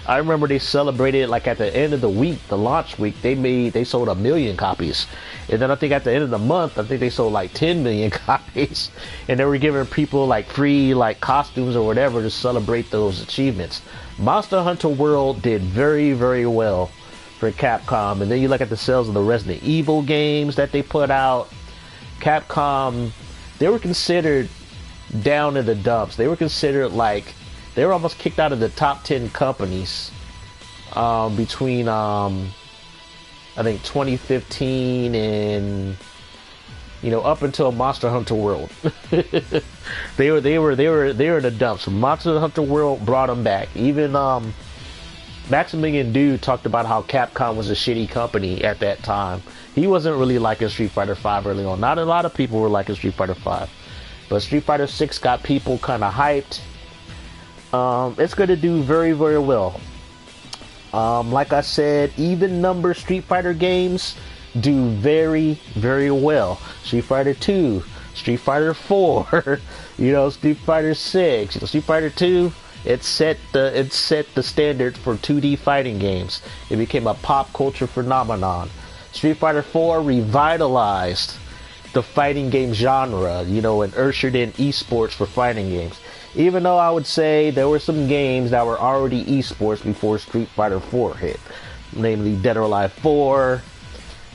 I remember they celebrated like at the end of the week, the launch week, they sold 1 million copies. And then I think at the end of the month, I think they sold like 10 million copies. And they were giving people like free like costumes or whatever to celebrate those achievements. Monster Hunter World did very, very well for Capcom. And then you look at the sales of the Resident Evil games that they put out. Capcom, they were considered down in the dumps. They were considered like, they were almost kicked out of the top 10 companies between I think 2015 and, you know, up until Monster Hunter World. they were in the dumps. Monster Hunter World brought them back. Even Maximilian Dood talked about how Capcom was a shitty company at that time. He wasn't really liking Street Fighter 5 early on. Not a lot of people were liking Street Fighter 5. But Street Fighter 6 got people kind of hyped. It's going to do very, very well. Like I said, even number Street Fighter games do very, very well. Street Fighter 2, Street Fighter 4, you know, Street Fighter 6, you know, Street Fighter 2, it set the standard for 2D fighting games. It became a pop culture phenomenon. Street Fighter 4 revitalized the fighting game genre, you know, and ushered in esports for fighting games. Even though I would say there were some games that were already esports before Street Fighter 4 hit. Namely Dead or Alive 4,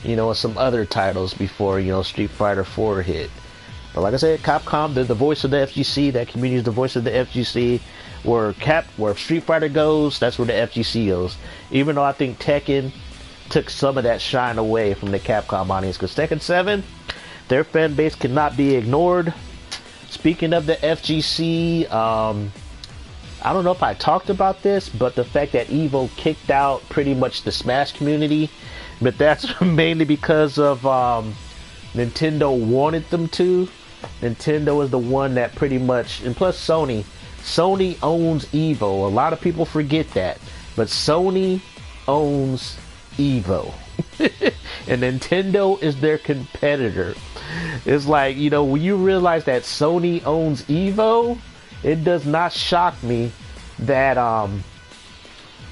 you know, and some other titles before, you know, Street Fighter 4 hit. But like I said, Capcom, they're the voice of the FGC. That community is the voice of the FGC. Where Street Fighter goes, that's where the FGC goes. Even though I think Tekken took some of that shine away from the Capcom audience. Because Tekken 7, their fan base cannot be ignored. Speaking of the FGC, I don't know if I talked about this, but the fact that Evo kicked out pretty much the Smash community, but that's mainly because of Nintendo wanted them to. Nintendo is the one that pretty much, and plus Sony owns Evo. A lot of people forget that, but Sony owns Evo. And Nintendo is their competitor. It's like, you know, when you realize that Sony owns Evo, it does not shock me that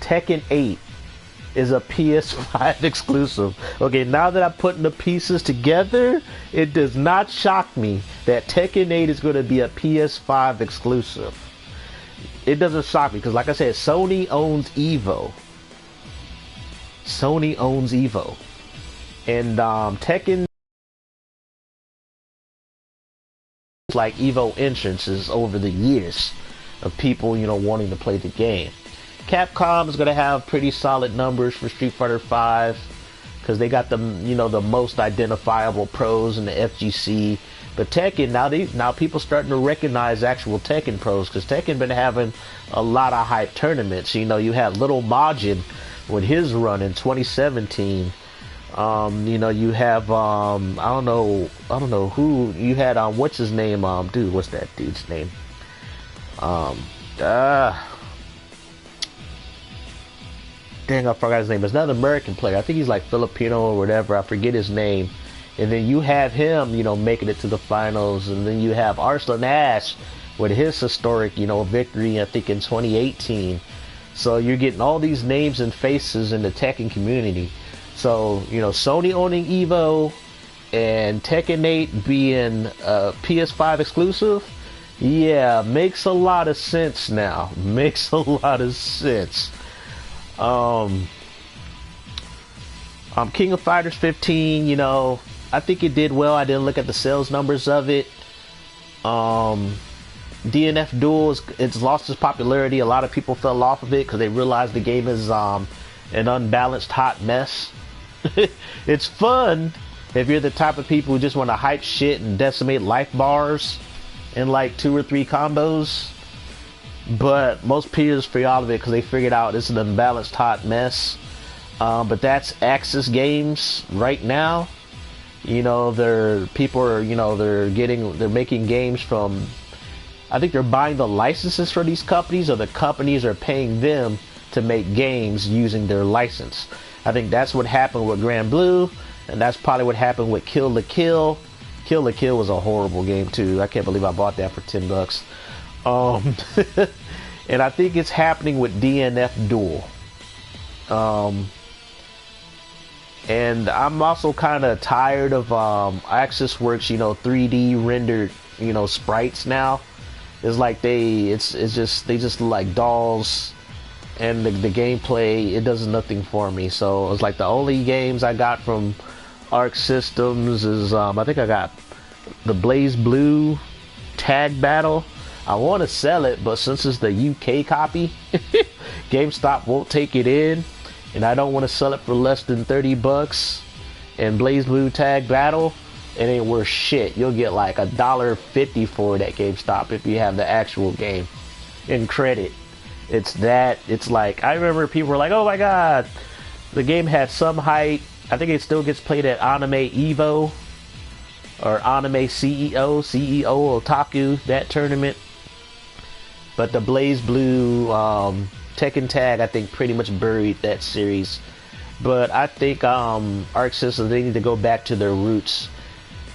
Tekken 8 is a PS5 exclusive. Okay, now that I'm putting the pieces together, it does not shock me that Tekken 8 is going to be a PS5 exclusive. It doesn't shock me because, like I said, Sony owns Evo. Sony owns Evo. And Tekken, like Evo entrances over the years of people, you know, wanting to play the game. Capcom is going to have pretty solid numbers for Street Fighter 5 because they got the, you know, the most identifiable pros in the FGC. But Tekken, now people starting to recognize actual Tekken pros because Tekken been having a lot of hype tournaments. You know, you had Little Majin with his run in 2017. You know, you have I don't know who you had. What's his name? Dude, what's that dude's name? Dang, I forgot his name. It's another American player. I think he's like Filipino or whatever. I forget his name. And then you have him, you know, making it to the finals. And then you have Arslan Ash with his historic, victory, I think in 2018. So you're getting all these names and faces in the Tekken community. So, Sony owning Evo and Tekken 8 being a PS5 exclusive, yeah, makes a lot of sense now. Makes a lot of sense. King of Fighters 15, I think it did well. I didn't look at the sales numbers of it. DNF Duel, it's lost its popularity. A lot of people fell off of it because they realized the game is an unbalanced hot mess. It's fun if you're the type of people who just want to hype shit and decimate life bars in like 2 or 3 combos. But most peers fell out of it because they figured out it's an unbalanced hot mess. But that's Axis Games right now. They're making games from, I think they're buying the licenses for these companies, or the companies are paying them to make games using their license. I think that's what happened with Grand Blue, and that's probably what happened with Kill la Kill. Kill la Kill was a horrible game too. I can't believe I bought that for $10. And I think it's happening with DNF Duel. And I'm also kind of tired of Axis Works, 3D rendered, sprites now. It's like they just look like dolls, and the gameplay, it does nothing for me. So it's like the only games I got from Arc Systems is I think I got the Blaze Blue Tag Battle. I want to sell it, but since it's the UK copy, GameStop won't take it in, and I don't want to sell it for less than $30. And Blaze Blue Tag Battle, it ain't worth shit. You'll get like $1.50 for it at GameStop if you have the actual game in credit. It's like, I remember people were like, oh my god, the game had some hype. I think it still gets played at Anime Evo or Anime CEO Otaku, that tournament. But the Blaze Blue Tekken Tag, I think, pretty much buried that series. But I think Arc Systems, they need to go back to their roots.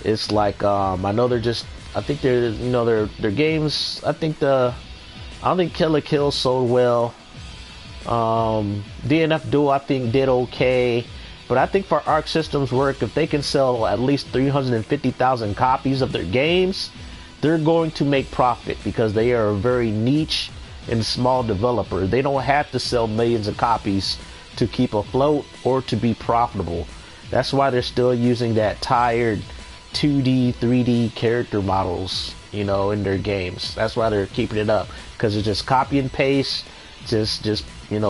It's like I know they're just, I think they're, their games, I don't think Kill la Kill sold well. DNF Duel, I think, did okay. But I think for Arc Systems work, if they can sell at least 350,000 copies of their games, they're going to make profit, because they are a very niche and small developer. They don't have to sell millions of copies to keep afloat or to be profitable. That's why they're still using that tired 2D, 3D character models, in their games. That's why they're keeping it up, because it's just copy and paste, just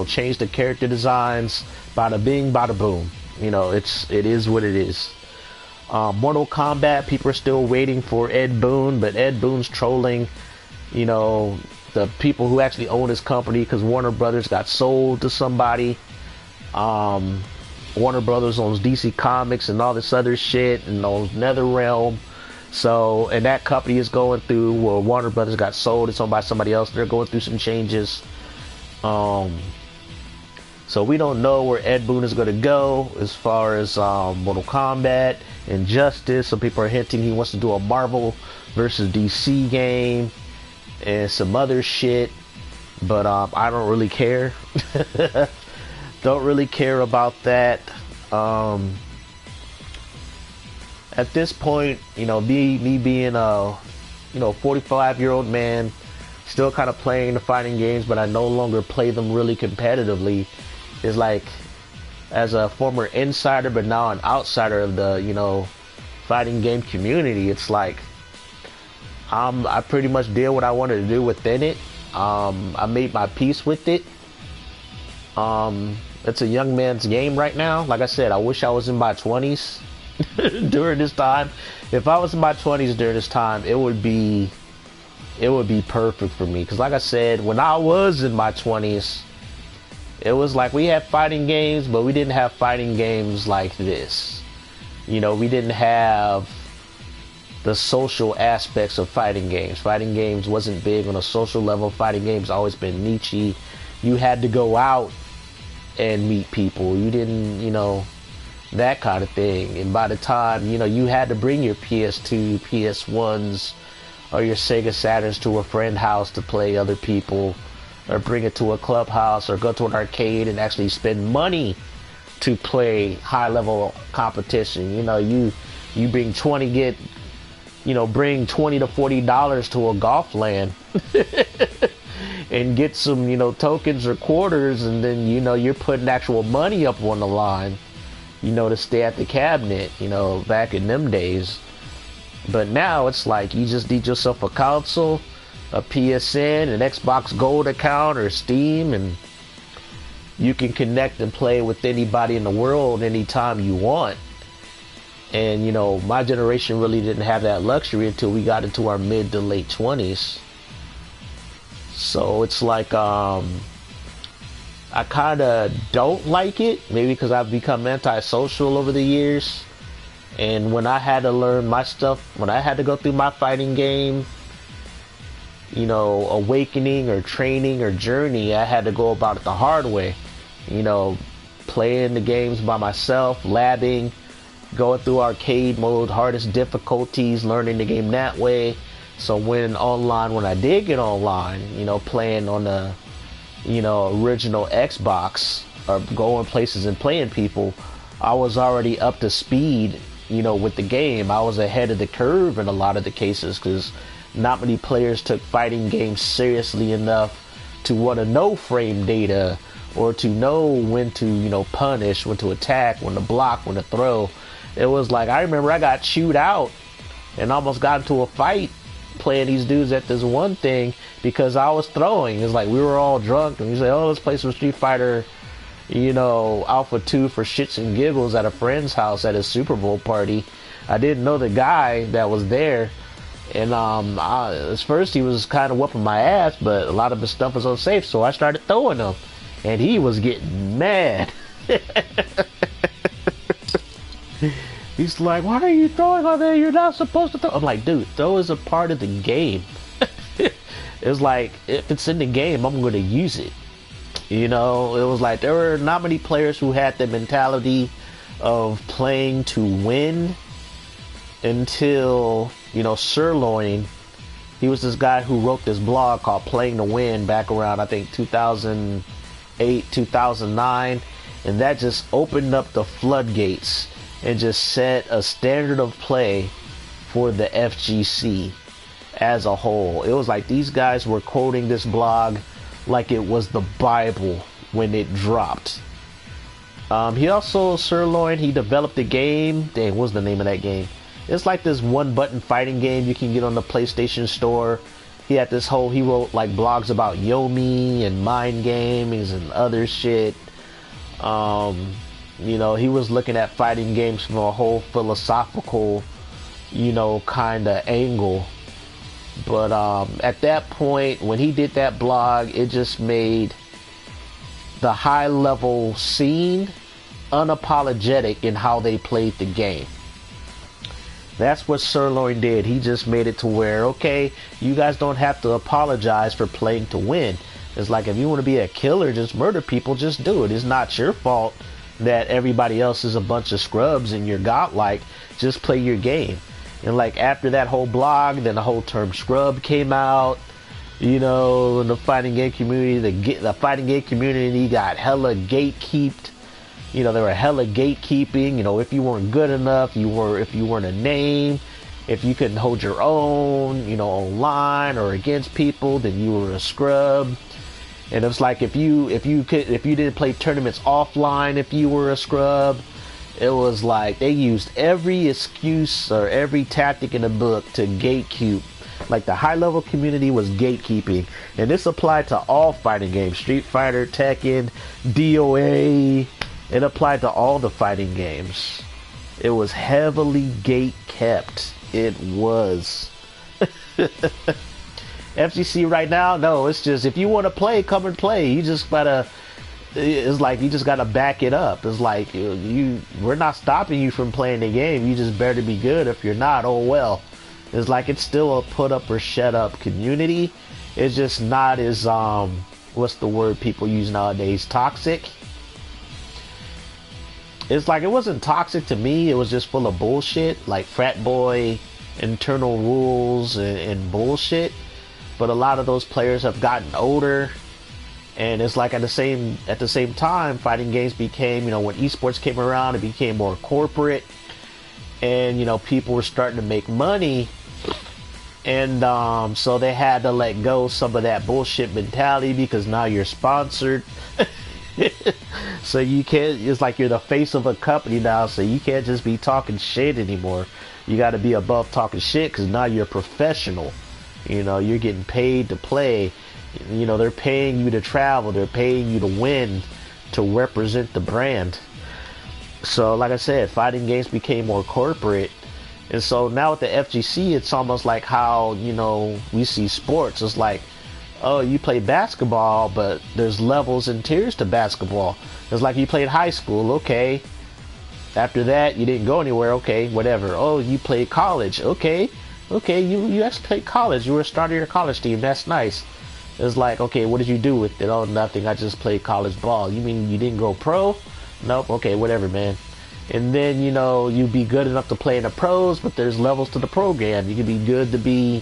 change the character designs, bada bing, bada boom. It is what it is. Mortal Kombat, people are still waiting for Ed Boon, but Ed Boon's trolling, the people who actually own his company, because Warner Brothers got sold to somebody. Warner Brothers owns DC Comics and all this other shit, and owns NetherRealm. So, and that company is going through, well, Warner Brothers got sold, it's owned by somebody else. They're going through some changes. So we don't know where Ed Boon is going to go as far as Mortal Kombat, Injustice. Some people are hinting he wants to do a Marvel versus DC game and some other shit. But I don't really care. Don't really care about that. At this point, me being a 45-year-old man, still kind of playing the fighting games, but I no longer play them really competitively. Is like, as a former insider but now an outsider of the fighting game community, it's like I pretty much did what I wanted to do within it. I made my peace with it. It's a young man's game right now. Like I said, I wish I was in my 20s during this time. If I was in my 20s during this time, it would be perfect for me. Because like I said, when I was in my 20s, it was like we had fighting games, but we didn't have fighting games like this. We didn't have the social aspects of fighting games. Fighting games wasn't big on a social level. Fighting games always been niche-y. You had to go out and meet people. You didn't, that kind of thing. And by the time, you had to bring your PS2, PS1s, or your Sega Saturns to a friend's house to play other people, or bring it to a clubhouse, or go to an arcade and actually spend money to play high level competition. You know, you bring 20 bring $20 to $40 to a golf land and get some, tokens or quarters, and then, you're putting actual money up on the line, to stay at the cabinet, back in them days. But now it's like you just need yourself a console, a PSN, an Xbox Gold account, or Steam, and you can connect and play with anybody in the world anytime you want. And, my generation really didn't have that luxury until we got into our mid to late 20s. So it's like, I kind of don't like it, maybe because I've become antisocial over the years. And when I had to learn my stuff, when I had to go through my fighting game, awakening or training or journey, I had to go about it the hard way. Playing the games by myself, labbing, going through arcade mode, hardest difficulties, learning the game that way. So when I did get online, playing on the, original Xbox, or going places and playing people, I was already up to speed, with the game. I was ahead of the curve in a lot of the cases, because not many players took fighting games seriously enough to want to know frame data, or to know when to, punish, when to attack, when to block, when to throw. It was like, I remember I got chewed out and almost got into a fight playing these dudes at this one thing because I was throwing. It's like we were all drunk and we say, oh, let's play some Street Fighter, Alpha 2 for shits and giggles at a friend's house at his Super Bowl party. I didn't know the guy that was there. And at first he was kind of whooping my ass, but a lot of his stuff was unsafe, so I started throwing him. And he was getting mad. He's like, why are you throwing on there? You're not supposed to throw. I'm like, dude, throw is a part of the game. It's like, if it's in the game, I'm going to use it. It was like, there were not many players who had the mentality of playing to win until, Sirloin. He was this guy who wrote this blog called Playing to Win back around, I think, 2008, 2009. And that just opened up the floodgates and just set a standard of play for the FGC as a whole. It was like these guys were quoting this blog like it was the Bible when it dropped. He also, Sirloin, he developed the game. Dang, what's the name of that game? It's like this one-button fighting game you can get on the PlayStation Store. He had this whole, he wrote like blogs about Yomi and mind games and other shit. He was looking at fighting games from a whole philosophical, kind of angle. But at that point, when he did that blog, it just made the high-level scene unapologetic in how they played the game. That's what Sirloin did. He just made it to where, okay, you guys don't have to apologize for playing to win. It's like, if you want to be a killer, just murder people, just do it. It's not your fault that everybody else is a bunch of scrubs and you're godlike. Just play your game. And like after that whole blog, then the whole term scrub came out. In the fighting game community, the fighting game community got hella gatekeeped. They were hella gatekeeping. If you weren't good enough, if you weren't a name, if you couldn't hold your own, online or against people, then you were a scrub. And it's like if you didn't play tournaments offline, if you were a scrub, it was like they used every excuse or every tactic in the book to gatekeep. Like the high level community was gatekeeping, and this applied to all fighting games: Street Fighter, Tekken, DOA. It applied to all the fighting games. It was heavily gate kept. It was. FGC right now, no, it's just, if you want to play, come and play. You just gotta, it's like, you just gotta back it up. It's like, we're not stopping you from playing the game. You just better be good. If you're not, oh well. It's like, it's still a put up or shut up community. It's just not as, what's the word people use nowadays? Toxic. It's like, it wasn't toxic to me. It was just full of bullshit. Like frat boy, internal rules and bullshit. But a lot of those players have gotten older, and it's like at the same time, fighting games became, you know, when esports came around, it became more corporate, and you know, people were starting to make money, and so they had to let go some of that bullshit mentality because now you're sponsored. So you can't, it's like you're the face of a company now, so you can't just be talking shit anymore. You got to be above talking shit because now you're a professional. You know, you're getting paid to play. You know, they're paying you to travel. They're paying you to win, to represent the brand. So, like I said, fighting games became more corporate. And so now with the FGC, it's almost like how, you know, we see sports. It's like, oh, you play basketball, but there's levels and tiers to basketball. It's like you played high school, okay. After that, you didn't go anywhere, okay, whatever. Oh, you played college, okay. Okay, you actually played college. You were a starter of your college team. That's nice. It's like, okay, what did you do with it? Oh, nothing. I just played college ball. You mean you didn't go pro? Nope. Okay, whatever, man. And then, you know, you'd be good enough to play in the pros, but there's levels to the program. You can be good to be,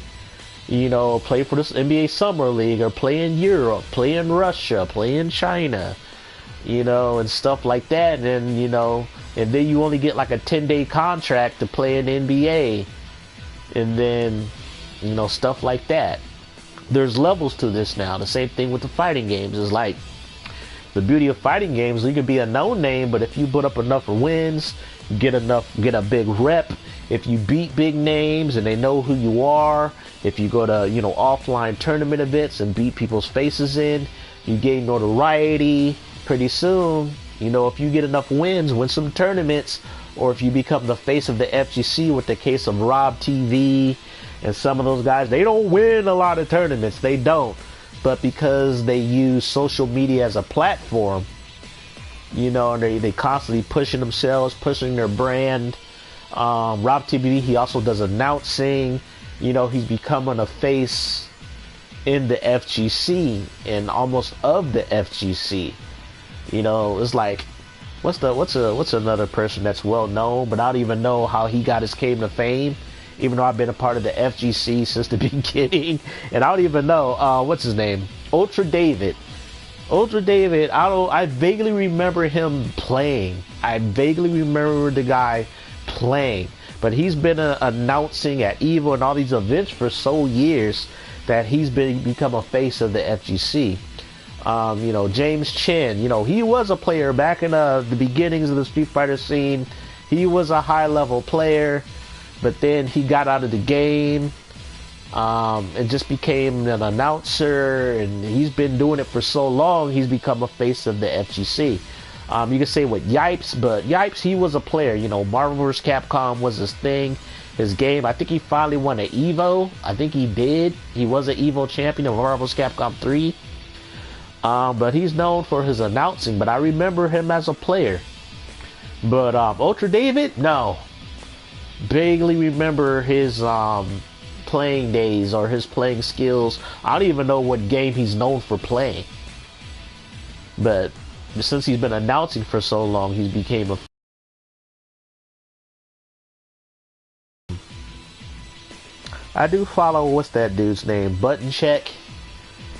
you know, play for this NBA Summer League or play in Europe, play in Russia, play in China, you know, and stuff like that. And then, you know, and then you only get like a 10-day contract to play in the NBA. And then, you know, stuff like that. There's levels to this now. The same thing with the fighting games. It's like, the beauty of fighting games, you can be a known name, but if you put up enough wins, get a big rep, if you beat big names and they know who you are, if you go to, you know, offline tournament events and beat people's faces in, you gain notoriety. Pretty soon, you know, if you get enough wins, win some tournaments, or if you become the face of the FGC with the case of Rob TV and some of those guys, they don't win a lot of tournaments. They don't. But because they use social media as a platform, you know, and they constantly pushing themselves, pushing their brand. Rob TV, he also does announcing. You know, he's becoming a face in the FGC and almost of the FGC. You know, it's like, what's another person that's well known, but I don't even know how he got his claim to fame, even though I've been a part of the FGC since the beginning, and I don't even know what's his name, Ultra David. I vaguely remember him playing. I vaguely remember the guy playing, but he's been announcing at EVO and all these events for so years that he's become a face of the FGC. You know, James Chen, you know, he was a player back in the beginnings of the Street Fighter scene. He was a high-level player, but then he got out of the game and just became an announcer, and he's been doing it for so long, he's become a face of the FGC. You can say with Yipes, but Yipes, he was a player. You know, Marvel vs. Capcom was his thing, his game. I think he finally won an EVO. I think he did. He was an EVO champion of Marvel vs. Capcom 3. But he's known for his announcing, but I remember him as a player. But Ultra David, no. Vaguely remember his playing days or his playing skills. I don't even know what game he's known for playing. But since he's been announcing for so long, he's became a... I do follow, what's that dude's name? Button Check.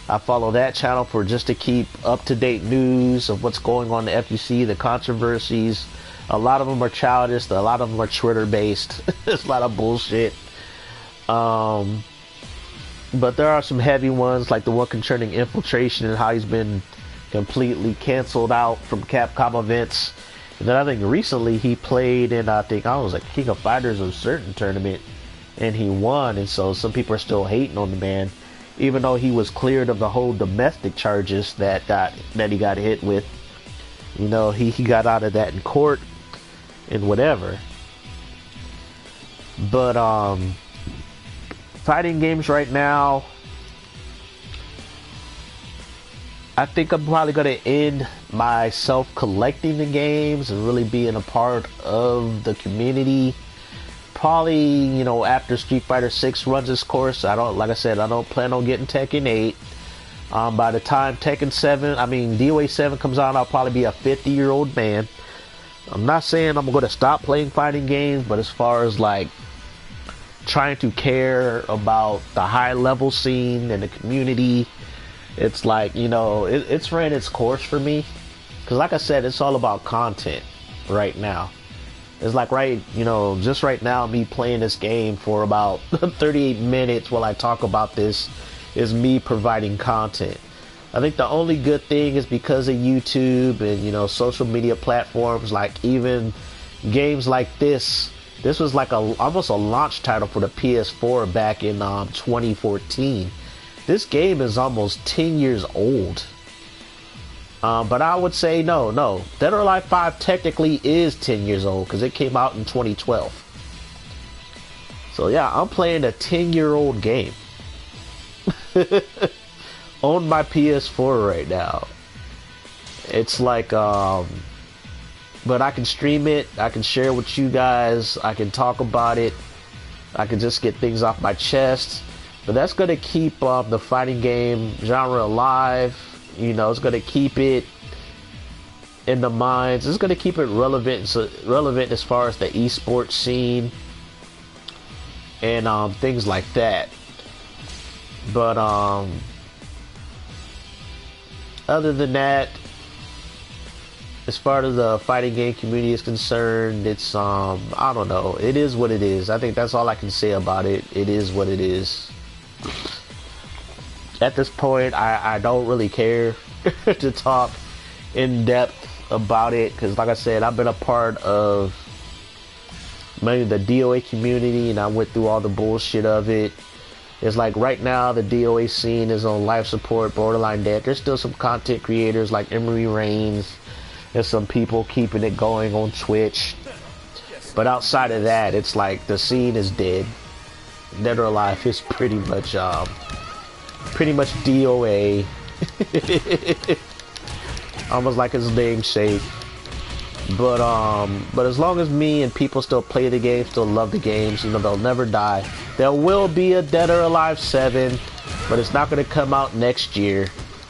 I follow that channel for just to keep up-to-date news of what's going on in the FGC, the controversies. A lot of them are childish. A lot of them are Twitter-based. There's a lot of bullshit. But there are some heavy ones, like the one concerning Infiltration and how he's been completely canceled out from Capcom events. And then I think recently he played in, I was like King of Fighters of a certain tournament, and he won. And so some people are still hating on the man, even though he was cleared of the whole domestic charges that he got hit with. You know, he got out of that in court and whatever. But fighting games right now, I think I'm probably going to end myself collecting the games and really being a part of the community. Probably, you know, after Street Fighter 6 runs its course. Like I said, I don't plan on getting Tekken 8. By the time Tekken 7, DOA 7 comes out, I'll probably be a 50-year-old man. I'm not saying I'm going to stop playing fighting games, but as far as like trying to care about the high level scene and the community. It's like, you know, it's ran its course for me. Because like I said, it's all about content right now. It's like just right now, me playing this game for about 38 minutes while I talk about this is me providing content. I think the only good thing is because of YouTube and, you know, social media platforms, like even games like this. This was like almost a launch title for the PS4 back in 2014. This game is almost 10 years old. But I would say no. Dead or Alive 5 technically is 10 years old because it came out in 2012. So yeah, I'm playing a 10-year-old game on my PS4 right now. It's like, but I can stream it, I can share with you guys, I can talk about it, I can just get things off my chest. But that's going to keep the fighting game genre alive. You know, it's going to keep it in the minds. It's going to keep it relevant as far as the esports scene and things like that. But other than that, as far as the fighting game community is concerned, it's I don't know. It is what it is. I think that's all I can say about it. It is what it is. At this point, I don't really care to talk in depth about it, because like I said, I've been a part of mainly the DOA community and I went through all the bullshit of it. It's like right now the DOA scene is on life support, borderline dead. There's still some content creators like Emery Reigns and some people keeping it going on Twitch, but outside of that, it's like the scene is dead. Dead or Alive is pretty much DOA. Almost like his namesake. But as long as me and people still play the game, still love the games, you know, they'll never die. There will be a Dead or Alive 7, but it's not going to come out next year.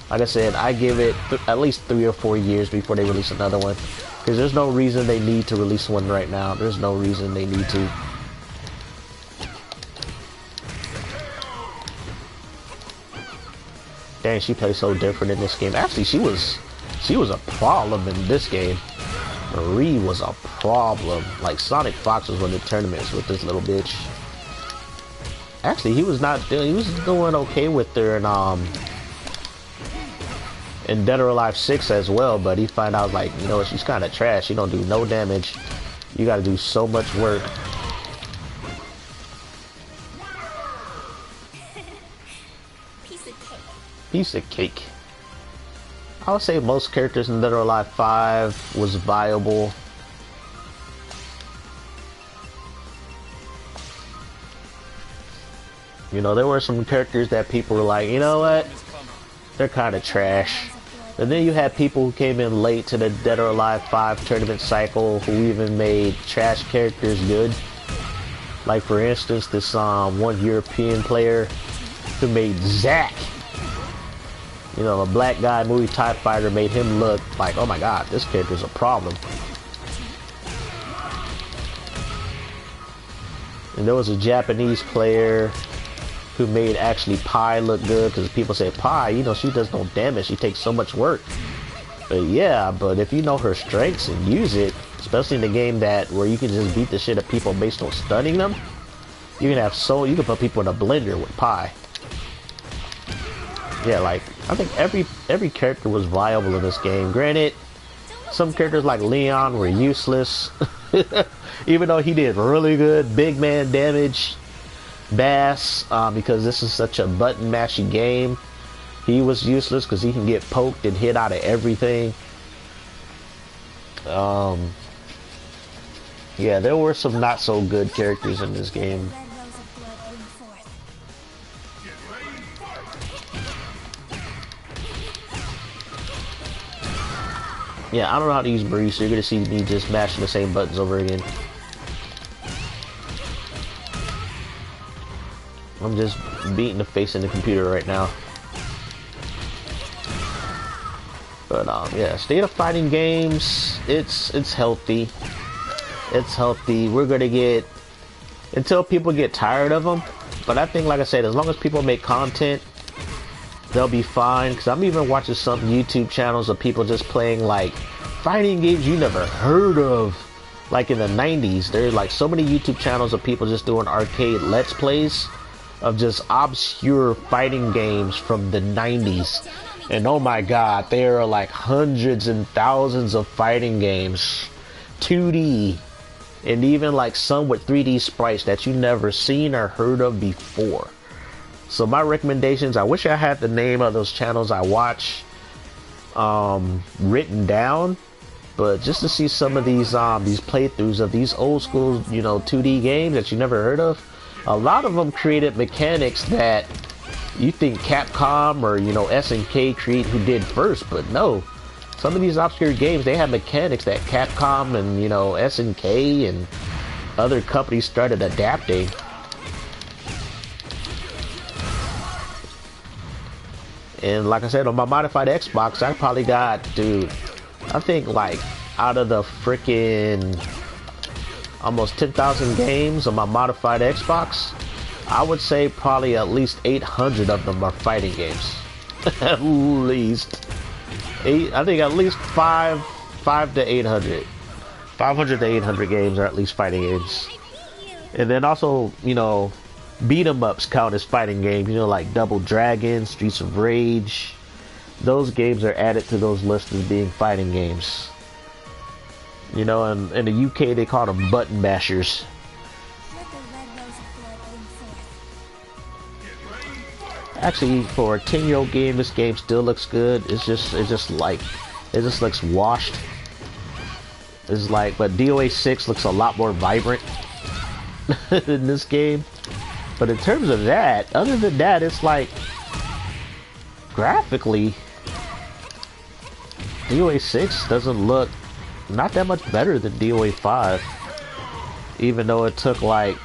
Like I said, I give it at least 3 or 4 years before they release another one, because there's no reason they need to release one right now. There's no reason they need to. Dang, she plays so different in this game. Actually, she was a problem in this game. Marie was a problem. Like, Sonic Fox was winning tournaments with this little bitch. Actually, he was doing okay with her in Dead or Alive 6 as well, but he found out, like, you know, she's kind of trash. She don't do no damage. You gotta do so much work. Piece of cake. I would say most characters in Dead or Alive 5 was viable. You know, there were some characters that people were like, you know what? They're kind of trash. And then you had people who came in late to the Dead or Alive 5 tournament cycle who even made trash characters good. Like, for instance, this one European player who made Zack. You know, a black guy movie TIE Fighter made him look like, oh my god, this character's a problem. And there was a Japanese player who made actually Pi look good, because people say, Pi, you know, she does no damage, she takes so much work. But yeah, but if you know her strengths and use it, especially in the game where you can just beat the shit out of people based on stunning them, you can put people in a blender with Pi. Yeah, like, I think every character was viable in this game. Granted, some characters like Leon were useless. Even though he did really good big man damage. Bass, because this is such a button mashy game, he was useless because he can get poked and hit out of everything. Yeah, there were some not so good characters in this game. Yeah, I don't know how to use Marie, so you're gonna see me just mashing the same buttons over again. I'm just beating the face in the computer right now. But yeah, State of Fighting games, it's healthy. It's healthy. We're gonna get until people get tired of them. But I think, like I said, as long as people make content, they'll be fine. Because I'm even watching some YouTube channels of people just playing like fighting games you never heard of. Like in the 90s, there's like so many YouTube channels of people just doing arcade let's plays of just obscure fighting games from the 90s. And oh my god, there are like hundreds and thousands of fighting games, 2D, and even like some with 3D sprites that you never seen or heard of before. So my recommendations, I wish I had the name of those channels I watch written down, but just to see some of these playthroughs of these old school, you know, 2D games that you never heard of, a lot of them created mechanics that you think Capcom or, you know, SNK create who did first, but no. Some of these obscure games, they have mechanics that Capcom and, you know, SNK and other companies started adapting. And like I said, on my modified Xbox, I probably got, dude, I think like out of the freaking almost 10,000 games on my modified Xbox, I would say probably at least 800 of them are fighting games. At least. I think at least 500 to 800 games are at least fighting games. And then also, you know, beat 'em ups count as fighting games, you know, like Double Dragon, Streets of Rage. Those games are added to those lists as being fighting games. You know, and in the UK they call them button mashers. Actually, for a 10-year-old game, this game still looks good. It just looks washed. It's like, but DOA 6 looks a lot more vibrant in this game. But in terms of that, other than that, it's like graphically, DOA 6 doesn't look not that much better than DOA 5, even though it took like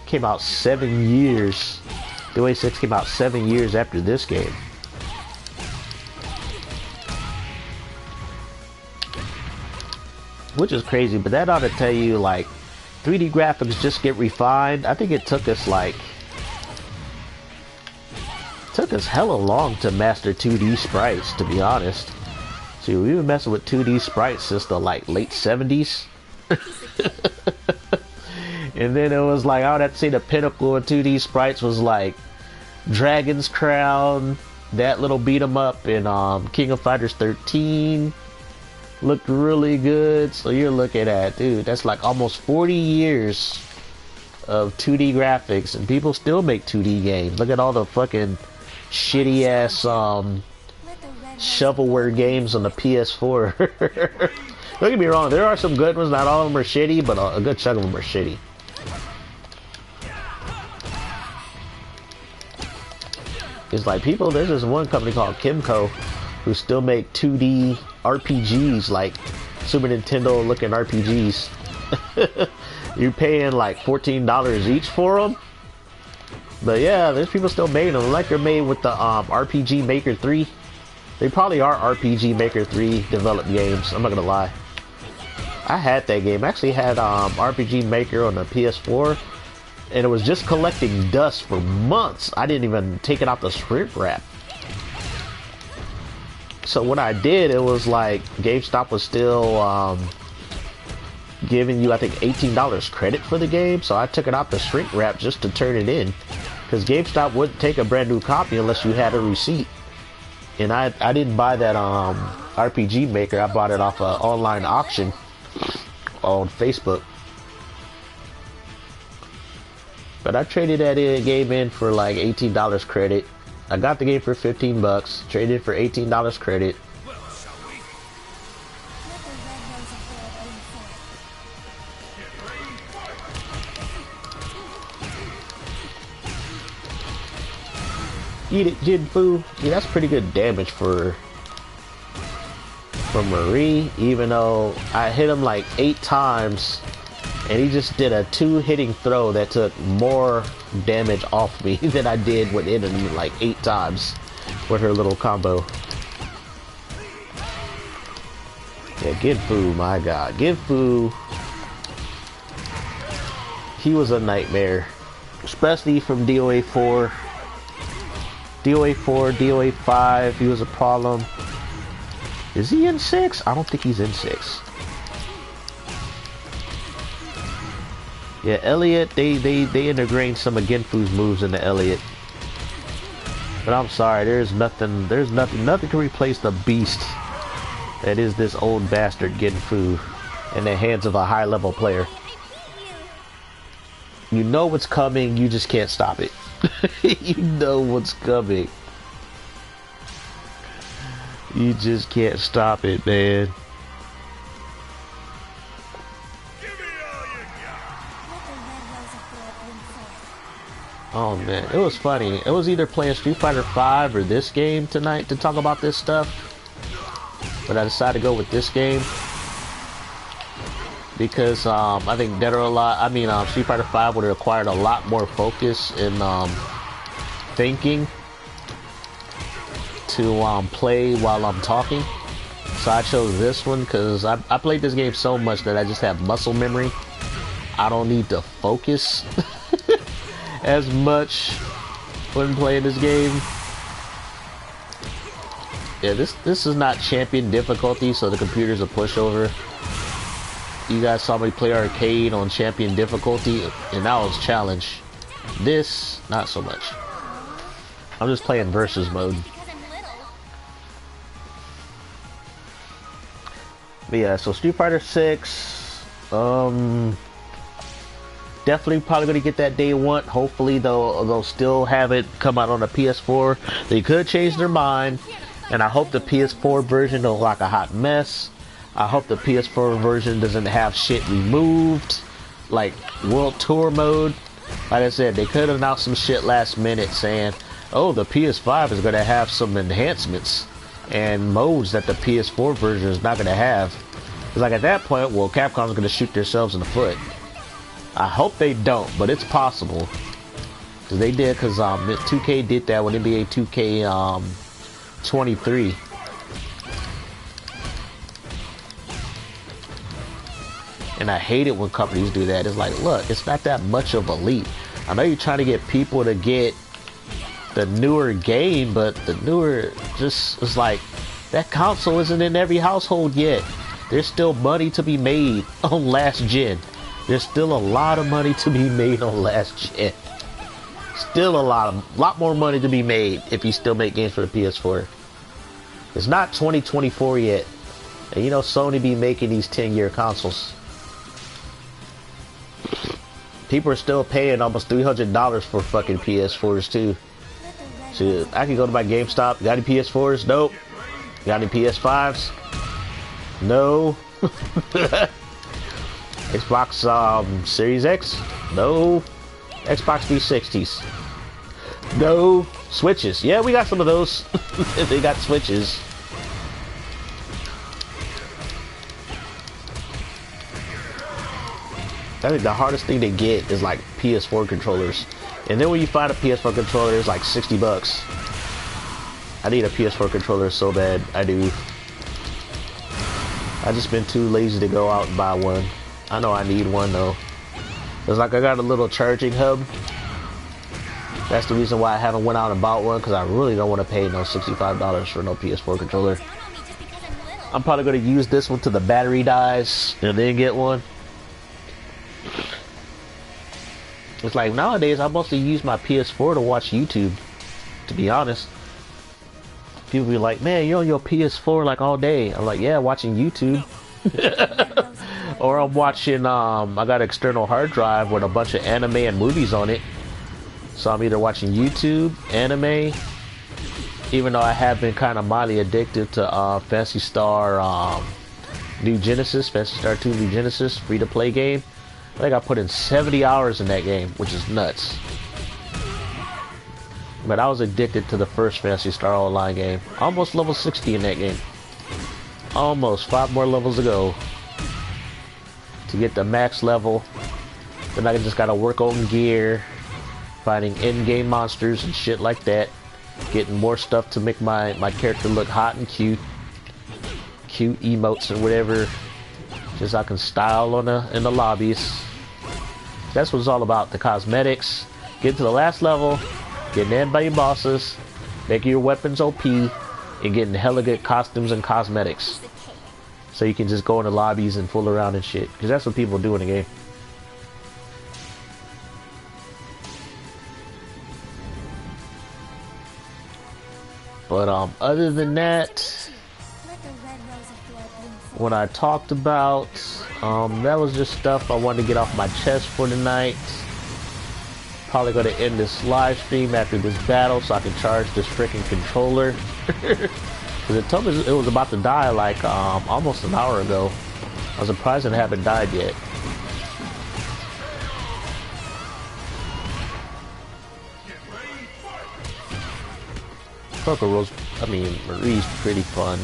came out 7 years. DOA 6 came out 7 years after this game. Which is crazy, but that ought to tell you like 3D graphics just get refined. I think it took us hella long to master 2D sprites, to be honest. See, we've been messing with 2D sprites since the like late 70s. And then it was like, I would have to say the pinnacle of 2D sprites was like Dragon's Crown, that little beat 'em up in King of Fighters 13 looked really good. So you're looking at, dude, that's like almost 40 years of 2D graphics, and people still make 2D games. Look at all the fucking shitty ass shovelware games on the PS4. Don't get me wrong, there are some good ones. Not all of them are shitty, but a good chunk of them are shitty. It's like people, there's this one company called Kimco who still make 2D RPGs, like Super Nintendo looking RPGs. You're paying like $14 each for them. But yeah, there's people still making them. Like they're made with the RPG Maker 3. They probably are RPG Maker 3 developed games. I'm not gonna lie. I had that game. I actually had RPG Maker on the PS4. And it was just collecting dust for months. I didn't even take it out the shrink wrap. So what I did, it was like GameStop was still giving you, I think, $18 credit for the game. So I took it out the shrink wrap just to turn it in, because GameStop wouldn't take a brand new copy unless you had a receipt. And I didn't buy that RPG Maker. I bought it off an online auction on Facebook. But I traded that game in for like $18 credit. I got the game for 15 bucks, traded it for $18 credit. Eat it, Jinfu. Yeah, that's pretty good damage for Marie, even though I hit him like 8 times. And he just did a 2-hitting throw that took more damage off me than I did with hitting him like 8 times with her little combo. Yeah, Ginfu, my god. Ginfu He was a nightmare, especially from DOA 4. DOA 4, DOA 5, he was a problem. Is he in 6? I don't think he's in 6. Yeah, Elliot, they integrate some of Genfu's moves into Elliot. But I'm sorry, nothing can replace the beast that is this old bastard Genfu in the hands of a high level player. You know what's coming, you just can't stop it. You know what's coming. You just can't stop it, man. Oh man, it was funny. It was either playing Street Fighter 5 or this game tonight to talk about this stuff. But I decided to go with this game. Because I think Dead or Alive, Street Fighter 5 would have required a lot more focus and thinking to play while I'm talking. So I chose this one because I played this game so much that I just have muscle memory. I don't need to focus as much when playing this game. Yeah, this is not champion difficulty, so the computer's a pushover. You guys saw me play arcade on champion difficulty, and that was challenge. This, not so much. I'm just playing versus mode. But yeah, so Street Fighter 6, definitely probably gonna get that day one. Hopefully they'll still have it come out on the PS4. They could change their mind, and I hope the PS4 version don't look like a hot mess. I hope the PS4 version doesn't have shit removed, like World Tour mode. Like I said, they could have announced some shit last minute saying, oh, the PS5 is going to have some enhancements and modes that the PS4 version is not going to have. It's like at that point, well, Capcom's going to shoot themselves in the foot. I hope they don't, but it's possible. Because they did, because 2K did that with NBA 2K 23. And I hate it when companies do that. It's like, look, it's not that much of a leap. I know you're trying to get people to get the newer game, but the newer just is like, that console isn't in every household yet. There's still money to be made on last gen. There's still a lot of money to be made on last gen. Still a lot more money to be made if you still make games for the PS4. It's not 2024 yet. And you know Sony be making these 10-year consoles. People are still paying almost $300 for fucking PS4s too. Shit, I can go to my GameStop. Got any PS4s? Nope. Got any PS5s? No. Xbox Series X? No. Xbox 360s? No. Switches? Yeah, we got some of those. They got Switches. I think the hardest thing to get is like PS4 controllers. And then when you find a PS4 controller, it's like $60. I need a PS4 controller so bad. I do. I just been too lazy to go out and buy one. I know I need one though. It's like I got a little charging hub. That's the reason why I haven't went out and bought one, because I really don't want to pay no $65 for no PS4 controller. I'm probably going to use this one till the battery dies and then get one. It's like nowadays I mostly use my PS4 to watch YouTube, to be honest. People be like, man, you're on your PS4 like all day. I'm like, yeah, watching YouTube. Or I'm watching, I got an external hard drive with a bunch of anime and movies on it. So I'm either watching YouTube, anime, even though I have been kind of mildly addicted to Phantasy Star New Genesis, Phantasy Star 2 New Genesis, free-to-play game. I think I put in 70 hours in that game, which is nuts. But I was addicted to the first Phantasy Star Online game. Almost level 60 in that game. Almost 5 more levels to go to get the max level. Then I just gotta work on gear, finding in-game monsters and shit like that, getting more stuff to make my character look hot and cute emotes and whatever, just so I can style on in the lobbies. That's what it's all about. The cosmetics. Get to the last level, getting in by your bosses, making your weapons OP, and getting hella good costumes and cosmetics. So you can just go into lobbies and fool around and shit. Because that's what people do in the game. But other than that, what I talked about, that was just stuff I wanted to get off my chest for tonight. Probably going to end this live stream after this battle so I can charge this freaking controller. Because it told me it was about to die like almost an hour ago. I was surprised it haven't died yet. Marie's pretty fun.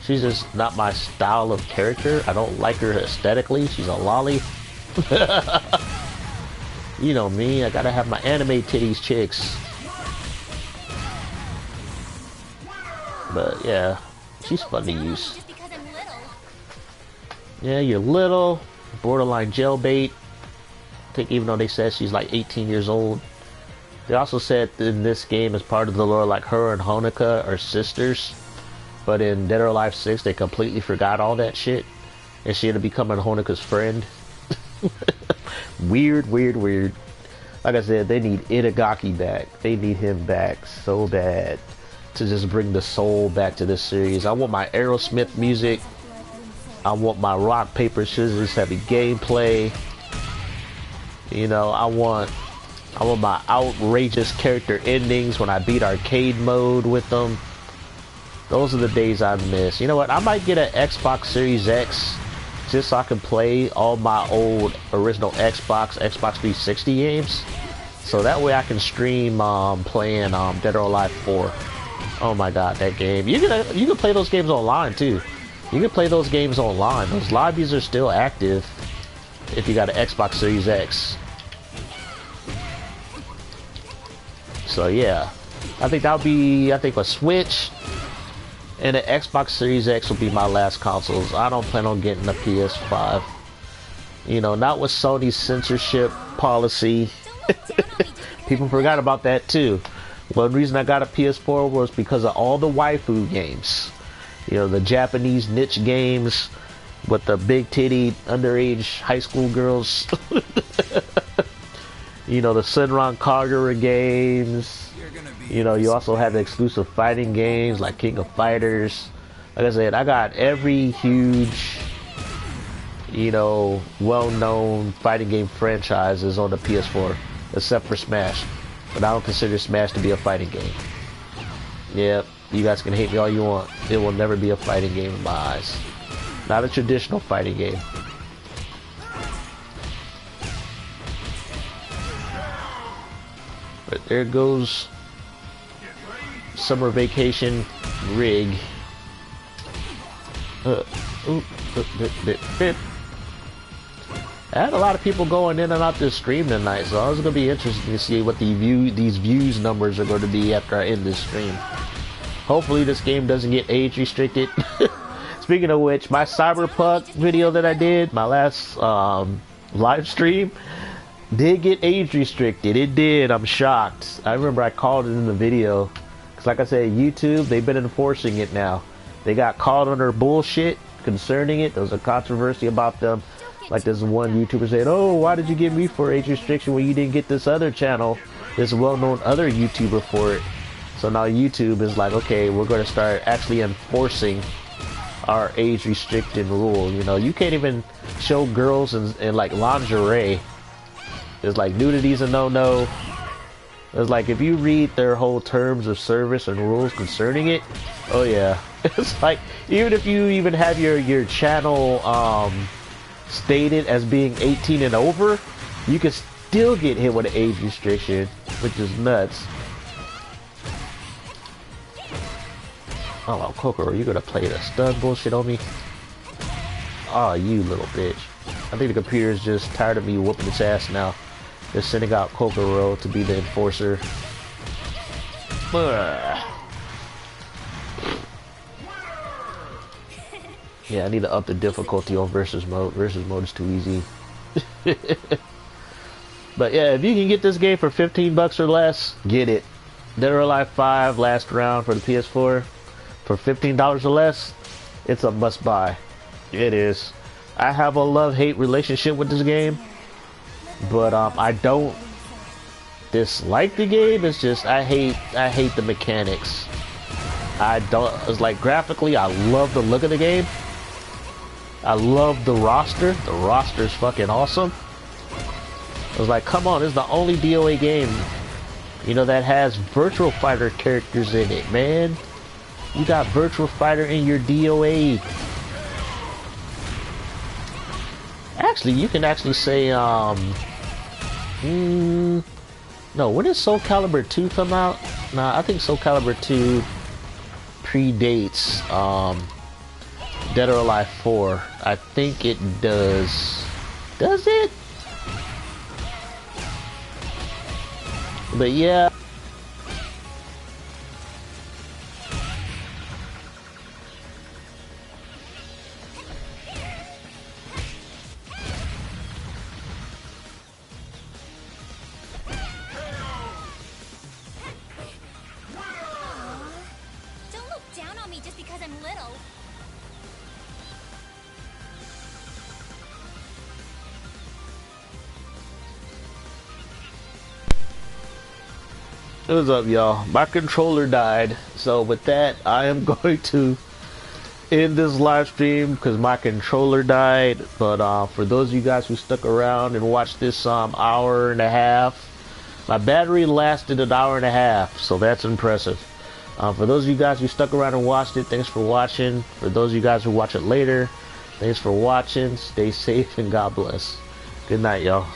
She's just not my style of character. I don't like her aesthetically. She's a lolly. You know me, I gotta have my anime titties chicks. But yeah, she's fun to use. Yeah, you're little, borderline jailbait. I think even though they said she's like 18 years old. They also said in this game as part of the lore, like her and Honoka are sisters. But in Dead or Alive 6, they completely forgot all that shit. And she ended up becoming Honoka's friend. Weird. Like I said, they need Itagaki back. They need him back so bad to just bring the soul back to this series. I want my Aerosmith music. I want my rock, paper, scissors heavy gameplay. You know, I want my outrageous character endings when I beat arcade mode with them. Those are the days I miss. You know what? I might get an Xbox Series X just so I can play all my old original Xbox 360 games. So that way I can stream playing Dead or Alive 4. Oh my god, that game. You can play those games online too. You can play those games online. Those lobbies are still active if you got an Xbox Series X. So yeah, I think a Switch and an Xbox Series X will be my last consoles. I don't plan on getting a PS5. You know, not with Sony's censorship policy. People forgot about that too. One reason I got a PS4 was because of all the waifu games. You know, the Japanese niche games with the big titty underage high school girls. You know, the Senran Kagura games. You know, you also have the exclusive fighting games like King of Fighters. Like I said, I got every huge, you know, well-known fighting game franchises on the PS4, except for Smash. But I don't consider Smash to be a fighting game. Yep, you guys can hate me all you want. It will never be a fighting game in my eyes. Not a traditional fighting game. But there goes Summer Vacation Rig. I had a lot of people going in and out this stream tonight, so I was going to be interested to see what these views numbers are going to be after I end this stream. Hopefully this game doesn't get age restricted. Speaking of which, my Cyberpunk video that I did, my last live stream, did get age restricted. It did. I'm shocked. I remember I called it in the video. Because like I said, YouTube, they've been enforcing it now. They got caught on their bullshit concerning it. There was a controversy about them. Like this one YouTuber said, oh, why did you get me for age restriction when you didn't get this other channel, this well-known other YouTuber for it? So now YouTube is like, okay, we're going to start actually enforcing our age restricted rule. You know, you can't even show girls in like lingerie. It's like nudity's a no-no. It's like if you read their whole terms of service and rules concerning it, oh yeah. It's like even if you even have your channel stated as being 18 and over, you can still get hit with an age restriction, which is nuts. Oh, Coco, are you gonna play the stun bullshit on me? Oh, you little bitch. I think the computer is just tired of me whooping its ass now. They're sending out Kokoro to be the enforcer. Yeah, I need to up the difficulty on versus mode. Versus mode is too easy. But yeah, if you can get this game for 15 bucks or less, get it. Dead or Alive 5 last round for the PS4 for $15 or less, it's a must buy. It is. I have a love-hate relationship with this game, but I don't dislike the game. It's just I hate the mechanics. I don't. It's like graphically, I love the look of the game. I love the roster. The roster's fucking awesome. I was like, come on, this is the only DOA game, you know, that has Virtual Fighter characters in it, man. You got Virtual Fighter in your DOA. Actually, you can actually say, no, when did Soul Calibur 2 come out? Nah, I think Soul Calibur 2 predates, Dead or Alive 4. I think it does. Does it? But yeah. Don't look down on me just because I'm little. What's up, y'all? My controller died, so with that, I am going to end this live stream because my controller died. But for those of you guys who stuck around and watched this hour and a half, my battery lasted an hour and a half, so that's impressive. For those of you guys who stuck around and watched it, thanks for watching. For those of you guys who watch it later, thanks for watching. Stay safe and God bless. Good night, y'all.